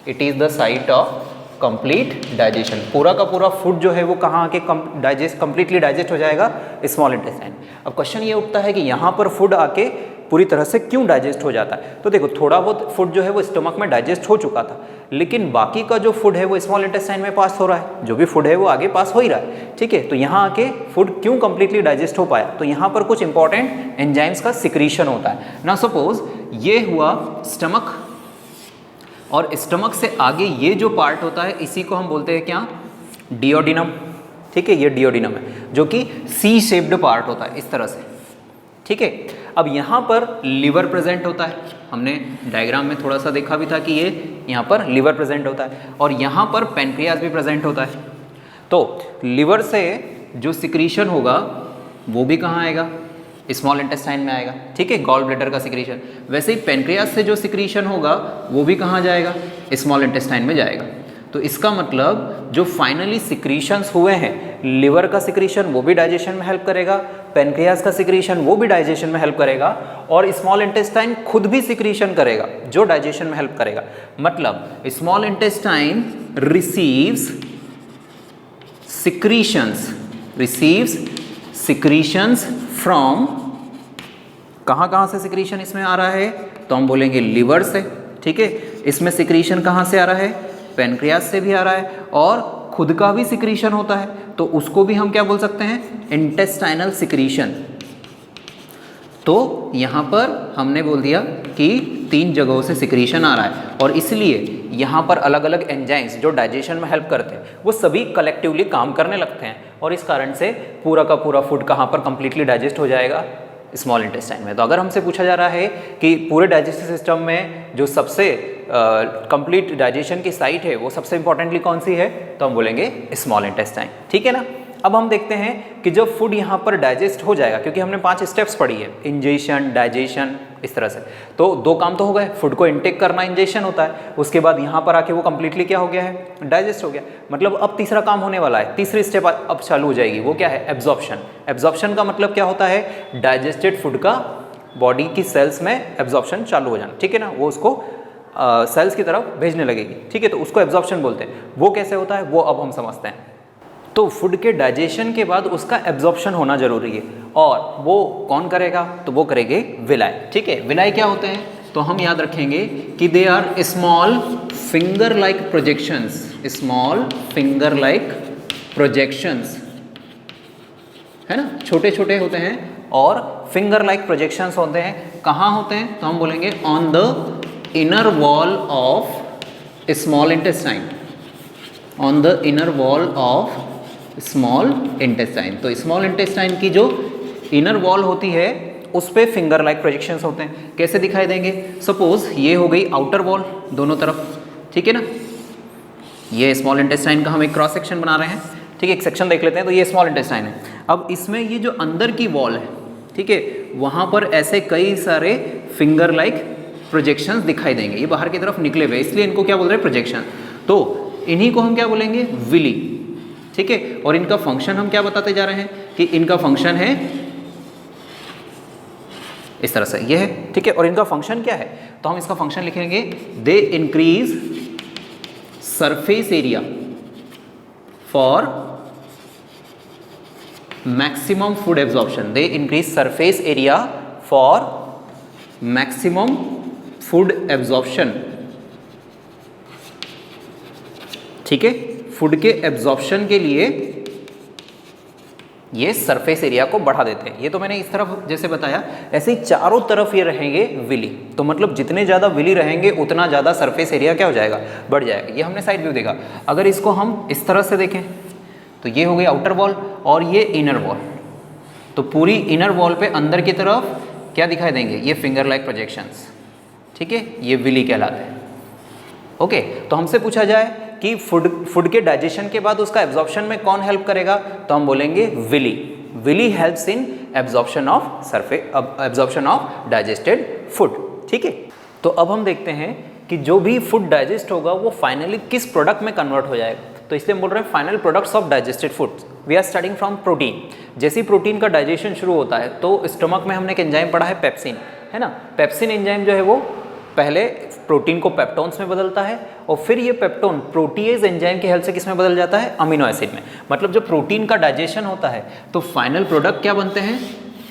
Speaker 1: it is the site of complete digestion. पूरा का पूरा फूड जो है वो कहाँ आके कंप्लीटली डाइजेस्ट हो जाएगा, स्मॉल इंटेस्टाइन। अब क्वेश्चन ये उठता है कि यहाँ पर फूड आके पूरी तरह से क्यों डाइजेस्ट हो जाता है। तो देखो, थोड़ा बहुत फूड जो है वो स्टमक में डाइजेस्ट हो चुका था, लेकिन बाकी का जो फूड है वो स्मॉल इंटेस्टाइन में पास हो रहा है, जो भी फूड है वो आगे पास हो ही रहा है, ठीक है। तो यहाँ आके फूड क्यों कंप्लीटली डाइजेस्ट हो पाया, तो यहाँ पर कुछ इंपॉर्टेंट एंजाइम्स का सिक्रीशन होता है ना। सपोज ये हुआ स्टमक, और स्टमक से आगे ये जो पार्ट होता है इसी को हम बोलते हैं क्या, डिओडिनम, ठीक है। ये डिओडिनम है जो कि सी शेप्ड पार्ट होता है इस तरह से, ठीक है। अब यहाँ पर लिवर प्रेजेंट होता है, हमने डायग्राम में थोड़ा सा देखा भी था कि ये यहाँ पर लिवर प्रेजेंट होता है, और यहाँ पर पेनक्रियास भी प्रेजेंट होता है। तो लिवर से जो सिक्रीशन होगा वो भी कहाँ आएगा, स्मॉल इंटेस्टाइन में आएगा, ठीक है, गॉल ब्लैडर का सिक्रीशन। वैसे ही पेनक्रियास से जो सिक्रीशन होगा वो भी कहाँ जाएगा, स्मॉल इंटेस्टाइन में जाएगा। तो इसका मतलब जो फाइनली सिक्रीशंस हुए हैं, लिवर का सिक्रीशन वो भी डाइजेशन में हेल्प करेगा, पेनक्रियास का सिक्रीशन वो भी डाइजेशन में हेल्प करेगा, और स्मॉल इंटेस्टाइन खुद भी सिक्रीशन करेगा जो डाइजेशन में हेल्प करेगा। मतलब small intestine receives secretions from, कहाँ से सिक्रीशन इसमें आ रहा है, तो हम बोलेंगे लिवर से, ठीक है। इसमें सिक्रीशन कहाँ से आ रहा है, पेनक्रियास से भी आ रहा है, और खुद का भी सिक्रीशन होता है, तो उसको भी हम क्या बोल सकते हैं, इंटेस्टाइनल सिक्रीशन। तो यहाँ पर हमने बोल दिया कि 3 जगहों से सिक्रीशन आ रहा है, और इसलिए यहाँ पर अलग अलग एंजाइम्स जो डाइजेशन में हेल्प करते हैं वो सभी कलेक्टिवली काम करने लगते हैं, और इस कारण से पूरा का पूरा फूड कहाँ पर कंप्लीटली डाइजेस्ट हो जाएगा, स्मॉल इंटेस्टाइन में। तो अगर हमसे पूछा जा रहा है कि पूरे डाइजेस्टिव सिस्टम में जो सबसे कंप्लीट डाइजेशन की साइट है वो सबसे इंपॉर्टेंटली कौन सी है, तो हम बोलेंगे स्मॉल इंटेस्टाइन, ठीक है ना। अब हम देखते हैं कि जब फूड यहाँ पर डाइजेस्ट हो जाएगा, क्योंकि हमने 5 स्टेप्स पढ़ी है, इंजेशन, डाइजेशन, इस तरह से, तो 2 काम तो हो गए, फूड को इनटेक करना इंजेशन होता है, उसके बाद यहाँ पर आके वो कंप्लीटली क्या हो गया है, डाइजेस्ट हो गया। मतलब अब तीसरा काम होने वाला है, तीसरी स्टेप अब चालू हो जाएगी, वो क्या है, एब्जॉर्प्शन। एब्जॉर्प्शन का मतलब क्या होता है, डाइजेस्टेड फूड का बॉडी की सेल्स में एब्जॉर्प्शन चालू हो जाना, ठीक है ना, वो उसको सेल्स की तरफ भेजने लगेगी, ठीक है। तो उसको एब्जॉर्प्शन बोलते हैं। वो कैसे होता है वो अब हम समझते हैं। तो फूड के डाइजेशन के बाद उसका एब्जॉर्प्शन होना जरूरी है, और वो कौन करेगा, तो वो करेंगे विलाई, ठीक है। विलाई क्या होते हैं, तो हम याद रखेंगे कि they are small finger like projections, small finger like projections, है ना, छोटे छोटे होते हैं, और फिंगर लाइक प्रोजेक्शंस होते हैं। कहाँ होते हैं, तो हम बोलेंगे on the inner wall of small intestine, on the inner wall of small intestine. तो स्मॉल इंटेस्टाइन की जो इनर वॉल होती है उस पे फिंगर लाइक प्रोजेक्शंस होते हैं। कैसे दिखाई देंगे, सपोज ये हो गई आउटर वॉल दोनों तरफ, ठीक है ना, ये स्मॉल इंटेस्टाइन का हम एक क्रॉस सेक्शन बना रहे हैं, ठीक है, एक सेक्शन देख लेते हैं। तो ये स्मॉल इंटेस्टाइन है। अब इसमें ये जो अंदर की वॉल है, ठीक है, वहाँ पर ऐसे कई सारे फिंगर लाइक प्रोजेक्शंस दिखाई देंगे, ये बाहर की तरफ निकले हुए, इसलिए इनको क्या बोल रहे हैं, प्रोजेक्शन। तो इन्हीं को हम क्या बोलेंगे, विली, ठीक है। और इनका फंक्शन हम क्या बताते जा रहे हैं कि इनका फंक्शन है इस तरह से, ये है, ठीक है। और इनका फंक्शन क्या है, तो हम इसका फंक्शन लिखेंगे, they increase surface area for maximum food absorption, they increase surface area for maximum food absorption, ठीक है। फूड के एब्जॉर्प्शन के लिए ये सरफेस एरिया को बढ़ा देते हैं। ये तो मैंने इस तरफ जैसे बताया, ऐसे ही चारों तरफ ये रहेंगे विली। तो मतलब जितने ज़्यादा विली रहेंगे उतना ज़्यादा सरफेस एरिया क्या हो जाएगा, बढ़ जाएगा। ये हमने साइड व्यू देखा। अगर इसको हम इस तरह से देखें तो ये हो गई आउटर वॉल और ये इनर वॉल। तो पूरी इनर वॉल पे अंदर की तरफ क्या दिखाई देंगे, ये फिंगर लाइक प्रोजेक्शंस, ठीक है, ये विली कहलाते हैं। ओके, तो हमसे पूछा जाए कि फूड के डाइजेशन के बाद उसका एब्जॉर्प्शन में कौन हेल्प करेगा, तो हम बोलेंगे villi. Villi helps in absorption of digested food, ठीक है। तो अब हम देखते हैं कि जो भी फूड डाइजेस्ट होगा वो फाइनली किस प्रोडक्ट में कन्वर्ट हो जाएगा। तो इसलिए हम बोल रहे हैं final products of digested food. We are starting from protein. जैसे ही प्रोटीन का डाइजेशन शुरू होता है तो स्टमक में हमने एक एंजाइम पढ़ा है, पेप्सिन, है ना। पेप्सिन एंजाइम जो है वो पहले प्रोटीन को पेप्टोन्स में बदलता है और फिर ये पेप्टोन प्रोटीएज एंजाइम की हेल्प से किस में बदल जाता है, अमीनो एसिड में। मतलब जब प्रोटीन का डाइजेशन होता है तो फाइनल प्रोडक्ट क्या बनते हैं,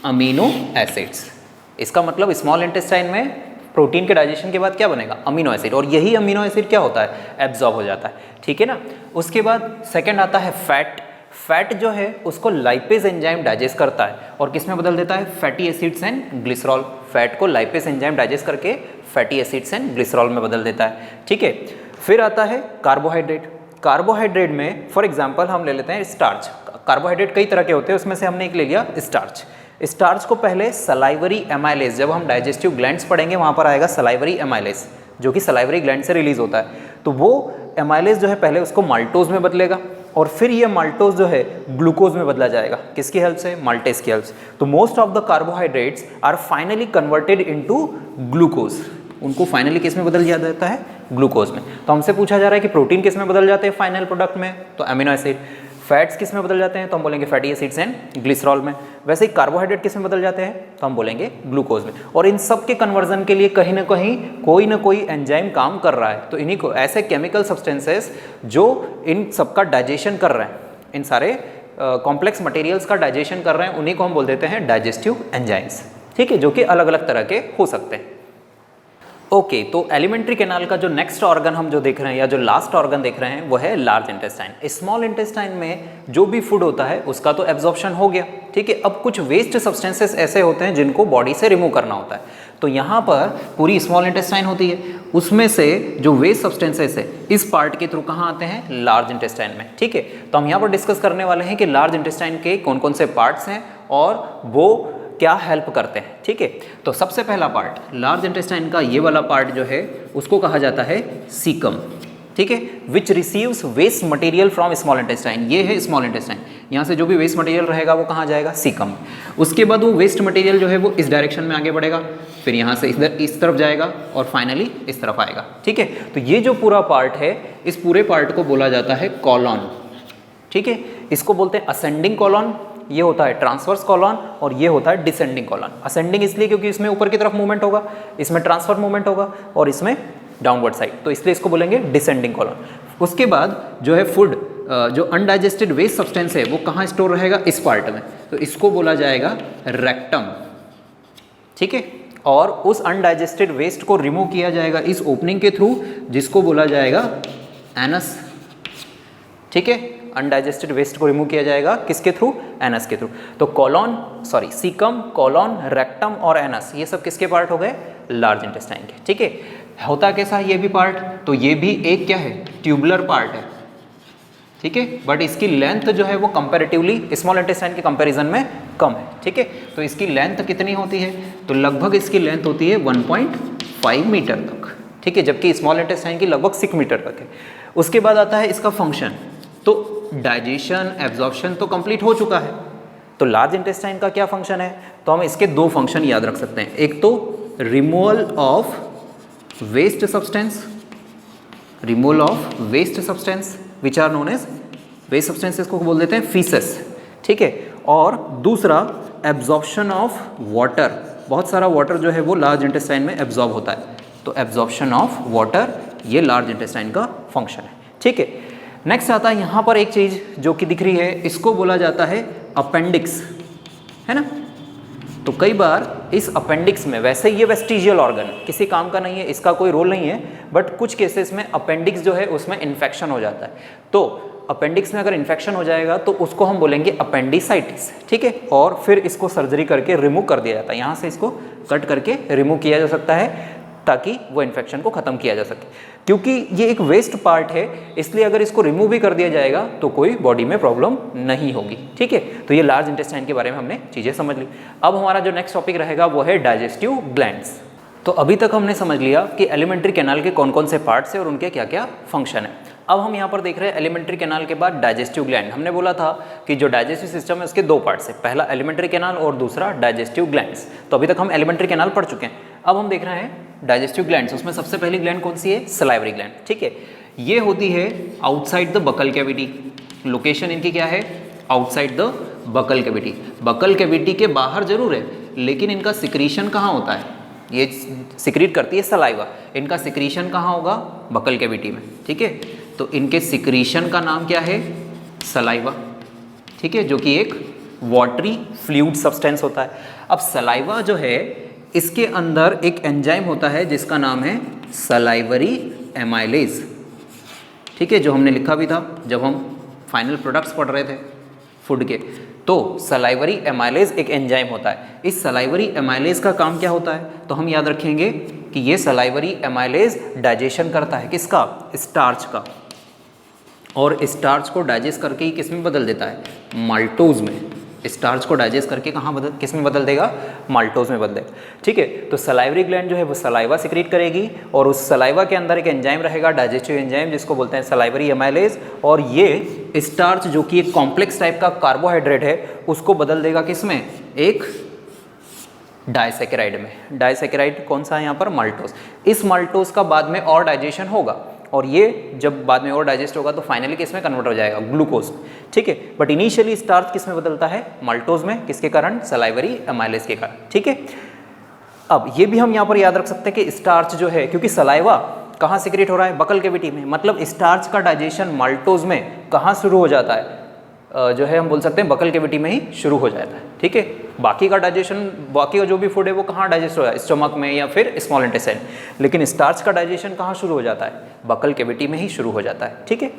Speaker 1: अमीनो एसिड्स। इसका मतलब स्मॉल इंटेस्टाइन में प्रोटीन के डाइजेशन के बाद क्या बनेगा, अमीनो एसिड। और यही अमीनो एसिड क्या होता है, एब्जॉर्ब हो जाता है, ठीक है ना। उसके बाद सेकेंड आता है फैट। फैट जो है उसको लाइपेज एंजाइम डाइजेस्ट करता है और किस में बदल देता है, fatty acids and glycerol. Fat को लाइपेज एंजाइम डाइजेस्ट करके फैटी एसिड्स एंड ग्लिसरॉल में बदल देता है, ठीक है। फिर आता है कार्बोहाइड्रेट। कार्बोहाइड्रेट में फॉर एग्जांपल हम ले लेते हैं स्टार्च। कार्बोहाइड्रेट कई तरह के होते हैं, उसमें से हमने एक ले लिया स्टार्च। स्टार्च को पहले सलाइवरी एमाइलेज, जब हम डाइजेस्टिव ग्लैंड्स पढ़ेंगे वहाँ पर आएगा सलाइवरी एमाइलेज, जो कि सलाइवरी ग्लैंड से रिलीज होता है। तो वो एमाइलेज जो है पहले उसको माल्टोज में बदलेगा और फिर ये माल्टोज जो है ग्लूकोज में बदला जाएगा, किसकी हेल्प से, माल्टेज की हेल्प से। तो most of the carbohydrates are finally converted into glucose. उनको फाइनली किस में बदल दिया जाता है, ग्लूकोज में। तो हमसे पूछा जा रहा है कि प्रोटीन किस में बदल जाते हैं फाइनल प्रोडक्ट में, तो अमीनो एसिड। फैट्स किस में बदल जाते हैं, तो हम बोलेंगे फैटी एसिड्स एंड ग्लिसरॉल में। वैसे ही कार्बोहाइड्रेट किस में बदल जाते हैं, तो हम बोलेंगे ग्लूकोज में। और इन सब के कन्वर्जन के लिए कहीं ना कहीं कोई ना कोई एंजाइम काम कर रहा है। तो इन्हीं को ऐसे केमिकल सब्सटेंसेस जो इन सबका डाइजेशन कर रहे हैं, इन सारे कॉम्प्लेक्स मटेरियल्स का डाइजेशन कर रहे हैं, उन्हीं को हम बोल देते हैं डाइजेस्टिव एंजाइम्स, ठीक है, जो कि अलग अलग तरह के हो सकते हैं। ओके, तो एलिमेंट्री कैनाल का जो नेक्स्ट ऑर्गन हम जो देख रहे हैं या जो लास्ट ऑर्गन देख रहे हैं वो है लार्ज इंटेस्टाइन। स्मॉल इंटेस्टाइन में जो भी फूड होता है उसका तो एब्जॉर्प्शन हो गया, ठीक है। अब कुछ वेस्ट सब्सटेंसेस ऐसे होते हैं जिनको बॉडी से रिमूव करना होता है। तो यहाँ पर पूरी स्मॉल इंटेस्टाइन होती है, उसमें से जो वेस्ट सब्सटेंसेस है इस पार्ट के थ्रू कहाँ आते हैं, लार्ज इंटेस्टाइन में, ठीक है। तो हम यहाँ पर डिस्कस करने वाले हैं कि लार्ज इंटेस्टाइन के कौन कौन से पार्ट्स हैं और वो क्या हेल्प करते हैं, ठीक है। तो सबसे पहला पार्ट लार्ज इंटेस्टाइन का ये वाला पार्ट जो है उसको कहा जाता है सीकम, ठीक है, which receives waste material from small intestine. ये है स्मॉल इंटेस्टाइन, यहाँ से जो भी वेस्ट मटेरियल रहेगा वो कहाँ जाएगा, सीकम। उसके बाद वो वेस्ट मटेरियल जो है वो इस डायरेक्शन में आगे बढ़ेगा, फिर यहाँ से इधर इस तरफ जाएगा और फाइनली इस तरफ आएगा, ठीक है। तो ये जो पूरा पार्ट है, इस पूरे पार्ट को बोला जाता है कॉलॉन, ठीक है। इसको बोलते हैं असेंडिंग कॉलॉन, ये होता है ट्रांसवर्स कॉलॉन और ये होता है डिसेंडिंग कॉलॉन। असेंडिंग इसलिए क्योंकि इसमें ऊपर की तरफ मूवमेंट होगा, इसमें ट्रांसफर मूवमेंट होगा और इसमें डाउनवर्ड साइड, तो इसलिए इसको बोलेंगे डिसेंडिंग कॉलॉन। उसके बाद जो है फूड, जो अनडाइजेस्टेड वेस्ट सब्सटेंस है वो कहाँ स्टोर रहेगा, इस पार्ट में, तो इसको बोला जाएगा रेक्टम, ठीक है। और उस अनडाइजेस्टेड वेस्ट को रिमूव किया जाएगा इस ओपनिंग के थ्रू, जिसको बोला जाएगा एनस, ठीक है। अनडाइजेस्टेड वेस्ट को रिमूव किया जाएगा किसके थ्रू, एनस के थ्रू। तो सीकम, कॉलॉन, रेक्टम और एनस, ये सब किसके पार्ट हो गए, लार्ज इंटेस्टाइन के, ठीक है। होता कैसा ये भी पार्ट, तो ये भी एक क्या है, ट्यूबुलर पार्ट है, ठीक है। बट इसकी लेंथ जो है वो कंपैरेटिवली स्मॉल इंटेस्टाइन के कंपैरिजन में कम है, ठीक है। तो इसकी लेंथ कितनी होती है, तो लगभग इसकी लेंथ होती है 1.5 मीटर तक, ठीक है, जबकि स्मॉल इंटेस्टाइन की लगभग 6 मीटर तक है। उसके बाद आता है इसका फंक्शन। तो डाइजेशन, एब्जॉर्प्शन तो कंप्लीट हो चुका है, तो लार्ज इंटेस्टाइन का क्या फंक्शन है? तो हम इसके दो फंक्शन याद रख सकते हैं। एक तो removal of waste substance, removal of waste substance which are known as, waste substances को बोल देते हैं फीसेस, ठीक है। और दूसरा एब्जॉर्प्शन ऑफ वाटर, बहुत सारा वाटर जो है वो लार्ज इंटेस्टाइन में एब्जॉर्ब होता है, तो एब्जॉर्प्शन ऑफ वाटर ये लार्ज इंटेस्टाइन का फंक्शन है, ठीक है। नेक्स्ट आता है यहाँ पर एक चीज़ जो कि दिख रही है, इसको बोला जाता है अपेंडिक्स, है ना। तो कई बार इस अपेंडिक्स में, वैसे ये वेस्टिजियल ऑर्गन किसी काम का नहीं है, इसका कोई रोल नहीं है, बट कुछ केसेस में अपेंडिक्स जो है उसमें इन्फेक्शन हो जाता है। तो अपेंडिक्स में अगर इन्फेक्शन हो जाएगा तो उसको हम बोलेंगे अपेंडिसाइटिस, ठीक है। और फिर इसको सर्जरी करके रिमूव कर दिया जाता है, यहाँ से इसको कट करके रिमूव किया जा सकता है ताकि वो इन्फेक्शन को ख़त्म किया जा सके। क्योंकि ये एक वेस्ट पार्ट है, इसलिए अगर इसको रिमूव भी कर दिया जाएगा तो कोई बॉडी में प्रॉब्लम नहीं होगी, ठीक है। तो ये लार्ज इंटेस्टाइन के बारे में हमने चीज़ें समझ ली। अब हमारा जो नेक्स्ट टॉपिक रहेगा वो है डाइजेस्टिव ग्लैंड्स। तो अभी तक हमने समझ लिया कि एलिमेंट्री कैनाल के कौन कौन से पार्ट्स हैं और उनके क्या क्या फंक्शन है। अब हम यहाँ पर देख रहे हैं एलिमेंट्री कैनाल के बाद डाइजेस्टिव ग्लैंड। हमने बोला था कि जो डाइजेस्टिव सिस्टम है उसके दो पार्ट्स है, पहला एलिमेंट्री कैनाल और दूसरा डाइजेस्टिव ग्लैंड्स। तो अभी तक हम एलिमेंट्री कैनाल पढ़ चुके हैं, अब हम देख रहे हैं डाइजेस्टिव ग्लैंड्स। उसमें सबसे पहली ग्लैंड कौन सी है? सलाइवरी ग्लैंड, ठीक है। ये होती है outside the buccal cavity, location इनकी क्या है? Outside the buckle cavity. Buccal cavity के बाहर जरूर है, लेकिन इनका सिक्रीशन कहाँ होता है? ये सिक्रीट करती है सलाइवा, इनका सिक्रीशन कहाँ होगा? बकल कैविटी में, ठीक है। तो इनके सिक्रीशन का नाम क्या है? सलाइवा, ठीक है, जो कि एक वाटरी फ्लूइड सब्सटेंस होता है। अब सलाइवा जो है इसके अंदर एक एंजाइम होता है जिसका नाम है सलाइवरी एमाइलेज, ठीक है, जो हमने लिखा भी था जब हम फाइनल प्रोडक्ट्स पढ़ रहे थे फूड के। तो सलाइवरी एमाइलेज एक एंजाइम होता है। इस सलाइवरी एमाइलेज का काम क्या होता है? तो हम याद रखेंगे कि ये सलाइवरी एमाइलेज डाइजेशन करता है, किसका? स्टार्च का। और स्टार्च को डाइजेस्ट करके ही किस में बदल देता है? माल्टोज में। स्टार्च को डाइजेस्ट करके किस में बदल देगा? माल्टोज में बदल देगा, ठीक है। तो सलाइवरी ग्लैंड जो है वो सलाइवा सिक्रीट करेगी और उस सलाइवा के अंदर एक एंजाइम रहेगा, डाइजेस्टिव एंजाइम, जिसको बोलते हैं सलाइवरी एमाइलेज। और ये स्टार्च जो कि एक कॉम्प्लेक्स टाइप का कार्बोहाइड्रेट है उसको बदल देगा किस में? एक डाइसैकेराइड में। डाइसैकेराइड कौन सा है यहाँ पर? माल्टोज। इस माल्टोज का बाद में और डाइजेशन होगा और ये जब बाद में और डाइजेस्ट होगा तो फाइनली किस में कन्वर्ट हो जाएगा? ग्लूकोज, ठीक है। बट इनिशियली स्टार्च किस में बदलता है? माल्टोज में। किसके कारण? सलाइवरी एमाइलेज के कारण, ठीक है। अब ये भी हम यहाँ पर याद रख सकते हैं कि स्टार्च जो है, क्योंकि सलाइवा कहाँ सिक्रेट हो रहा है? बकल कैविटी में, मतलब स्टार्च का डाइजेशन माल्टोज में कहाँ शुरू हो जाता है? जो है हम बोल सकते हैं बकल कैविटी में ही शुरू हो जाता है, ठीक है। बाकी का डाइजेशन, बाकी का जो भी फूड है वो कहाँ डाइजेस्ट हो रहा है? स्टमक में या फिर स्मॉल इंटेस्टाइन। लेकिन स्टार्च का डाइजेशन कहाँ शुरू हो जाता है? बकल कैविटी में ही शुरू हो जाता है, ठीक है।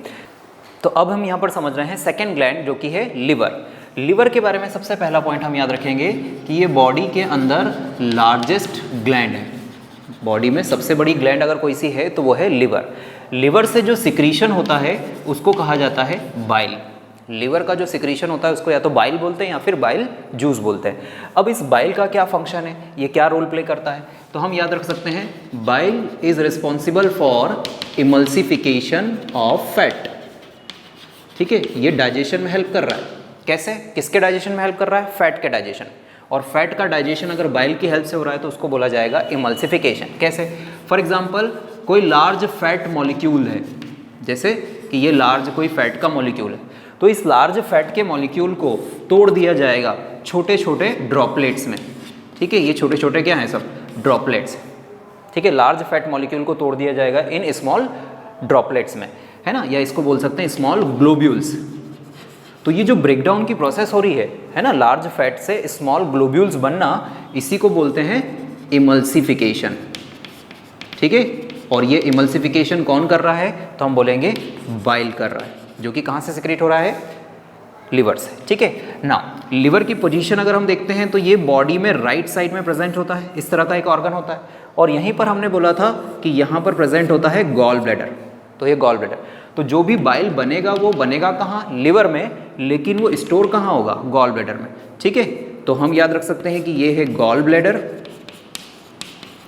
Speaker 1: तो अब हम यहाँ पर समझ रहे हैं सेकेंड ग्लैंड जो कि है लिवर। लिवर के बारे में सबसे पहला पॉइंट हम याद रखेंगे कि ये बॉडी के अंदर लार्जेस्ट ग्लैंड है। बॉडी में सबसे बड़ी ग्लैंड अगर कोई सी है तो वो है लिवर। लिवर से जो सिक्रीशन होता है उसको कहा जाता है बाइल। लिवर का जो सिक्रीशन होता है उसको या तो बाइल बोलते हैं या फिर बाइल जूस बोलते हैं। अब इस बाइल का क्या फंक्शन है, ये क्या रोल प्ले करता है? तो हम याद रख सकते हैं bile is responsible for emulsification of fat, ठीक है। ये डाइजेशन में हेल्प कर रहा है। कैसे? किसके डाइजेशन में हेल्प कर रहा है? फैट के डाइजेशन। और फैट का डाइजेशन अगर बाइल की हेल्प से हो रहा है तो उसको बोला जाएगा इमल्सिफिकेशन। कैसे? फॉर एग्जाम्पल कोई लार्ज फैट मॉलिक्यूल है, जैसे कि ये लार्ज कोई फैट का मॉलिक्यूल है, तो इस लार्ज फैट के मॉलिक्यूल को तोड़ दिया जाएगा छोटे छोटे ड्रॉपलेट्स में, ठीक है। ये छोटे छोटे क्या हैं? सब ड्रॉपलेट्स, ठीक है। लार्ज फैट मॉलिक्यूल को तोड़ दिया जाएगा इन स्मॉल ड्रॉपलेट्स में, है ना, या इसको बोल सकते हैं स्मॉल ग्लोब्यूल्स। तो ये जो ब्रेकडाउन की प्रोसेस हो रही है ना, लार्ज फैट से स्मॉल ग्लोब्यूल्स बनना, इसी को बोलते हैं इमल्सिफिकेशन, ठीक है। और ये इमल्सिफिकेशन कौन कर रहा है? तो हम बोलेंगे बाइल कर रहा है, जो कि कहाँ से सिक्रेट हो रहा है? लिवर से, ठीक है ना। लिवर की पोजीशन अगर हम देखते हैं तो ये बॉडी में राइट साइड में प्रेजेंट होता है, इस तरह का एक ऑर्गन होता है। और यहीं पर हमने बोला था कि यहाँ पर प्रेजेंट होता है गॉल ब्लैडर। तो ये गॉल ब्लैडर, तो जो भी बाइल बनेगा वो बनेगा कहाँ? लिवर में, लेकिन वो स्टोर कहाँ होगा? गॉल ब्लैडर में, ठीक है। तो हम याद रख सकते हैं कि ये है गॉल ब्लैडर,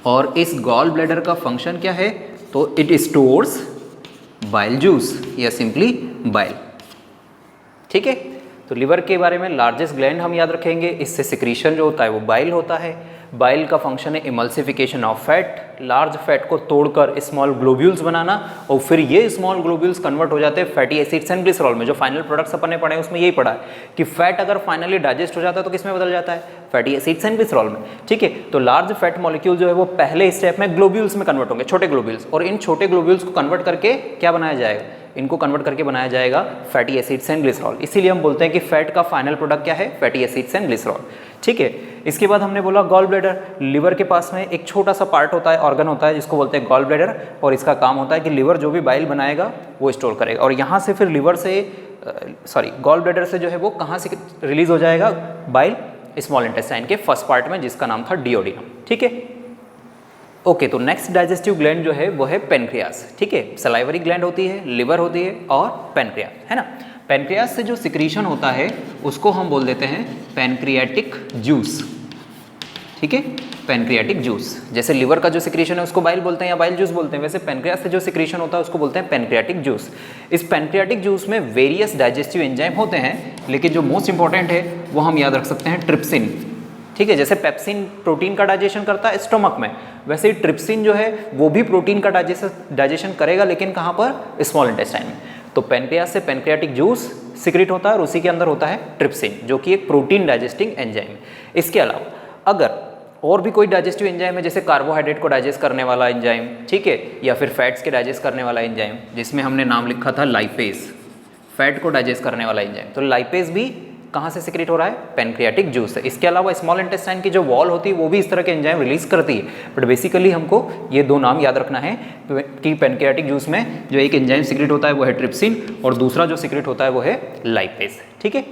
Speaker 1: और इस गॉल ब्लैडर का फंक्शन क्या है? तो इट स्टोर्स बाइल जूस या सिंपली बाइल। ठीक है, तो लिवर के बारे में लार्जेस्ट ग्लैंड हम याद रखेंगे, इससे सिक्रीशन जो होता है वो बाइल होता है। बाइल का फंक्शन है emulsification of fat, large fat को तोड़कर स्मॉल ग्लोब्यूल्स बनाना, और फिर ये स्मॉल ग्लोब्यूल्स कन्वर्ट हो जाते हैं फैटी एसिड्स एंड ग्लिसरॉल में। जो फाइनल प्रोडक्ट्स अपन ने पढ़े उसमें यही पढ़ा है कि फैट अगर फाइनली डाइजेस्ट हो जाता है तो किसमें बदल जाता है, फैटी एसिड्स एंड ग्लिसरॉल में। ठीक है, तो लार्ज फैट मॉलिक्यूल जो है वो पहले स्टेप में ग्लोब्यूल्स में कन्वर्ट होंगे, छोटे ग्लोब्यूल्स, और इन छोटे ग्लोब्यूल्स को कन्वर्ट करके क्या बनाया जाएगा, इनको कन्वर्ट करके बनाया जाएगा फैटी एसिड्स एंड ग्लिसरॉल। इसीलिए हम बोलते हैं कि फैट का फाइनल प्रोडक्ट क्या है, फैटी एसिड्स एंड ग्लिसरॉल। ठीक है, इसके बाद हमने बोला गॉल ब्लैडर। लिवर के पास में एक छोटा सा पार्ट होता है, ऑर्गन होता है जिसको बोलते हैं गॉल ब्लैडर, और इसका काम होता है कि लिवर जो भी बाइल बनाएगा वो स्टोर करेगा, और यहाँ से फिर लिवर से गॉल ब्लैडर से जो है वो कहाँ से रिलीज हो जाएगा, बाइल स्मॉल इंटेस्टाइन के फर्स्ट पार्ट में जिसका नाम था डिओडिनम। ठीक है, ओके, तो नेक्स्ट डाइजेस्टिव ग्लैंड जो है वो है पेनक्रियास। ठीक है, सलाइवरी ग्लैंड होती है, लिवर होती है और पेनक्रियास, है ना। पेनक्रियास से जो सिक्रीशन होता है उसको हम बोल देते हैं पेनक्रियाटिक जूस। ठीक है, पेनक्रियाटिक जूस। जैसे लिवर का जो सिक्रीशन है उसको बाइल बोलते हैं या बाइल जूस बोलते हैं, वैसे पेनक्रियास से जो सिक्रीशन होता है उसको बोलते हैं पेनक्रियाटिक जूस। इस पेनक्रियाटिक जूस में वेरियस डाइजेस्टिव एंजाइम होते हैं, लेकिन जो मोस्ट इंपॉर्टेंट है वो हम याद रख सकते हैं ट्रिप्सिन। ठीक है, जैसे पेप्सिन प्रोटीन का डाइजेशन करता है स्टोमक में, वैसे ही ट्रिप्सिन जो है वो भी प्रोटीन का डाइजेशन करेगा, लेकिन कहाँ पर, स्मॉल इंटेस्टाइन में। तो पेनक्रियास से पेनक्रियाटिक जूस सिक्रीट होता है और उसी के अंदर होता है ट्रिप्सिन, जो कि एक प्रोटीन डाइजेस्टिंग एंजाइम है। इसके अलावा अगर और भी कोई डाइजेस्टिव एंजाइम है, जैसे कार्बोहाइड्रेट को डाइजेस्ट करने वाला एंजाइम, ठीक है, या फिर फैट्स के डाइजेस्ट करने वाला एंजाइम, जिसमें हमने नाम लिखा था लाइपेज, फैट को डाइजेस्ट करने वाला एंजाइम, तो लाइपेज भी कहाँ से सिक्रेट हो रहा है, पेनक्रियाटिक जूस से। इसके अलावा स्मॉल इंटेस्टाइन की जो वॉल होती है वो भी इस तरह के एंजाइम रिलीज करती है, बट बेसिकली हमको ये दो नाम याद रखना है कि पेनक्रियाटिक जूस में जो एक एंजाइम सिक्रेट होता है वो है ट्रिप्सिन, और दूसरा जो सिक्रेट होता है वो है लाइपेज। ठीक है।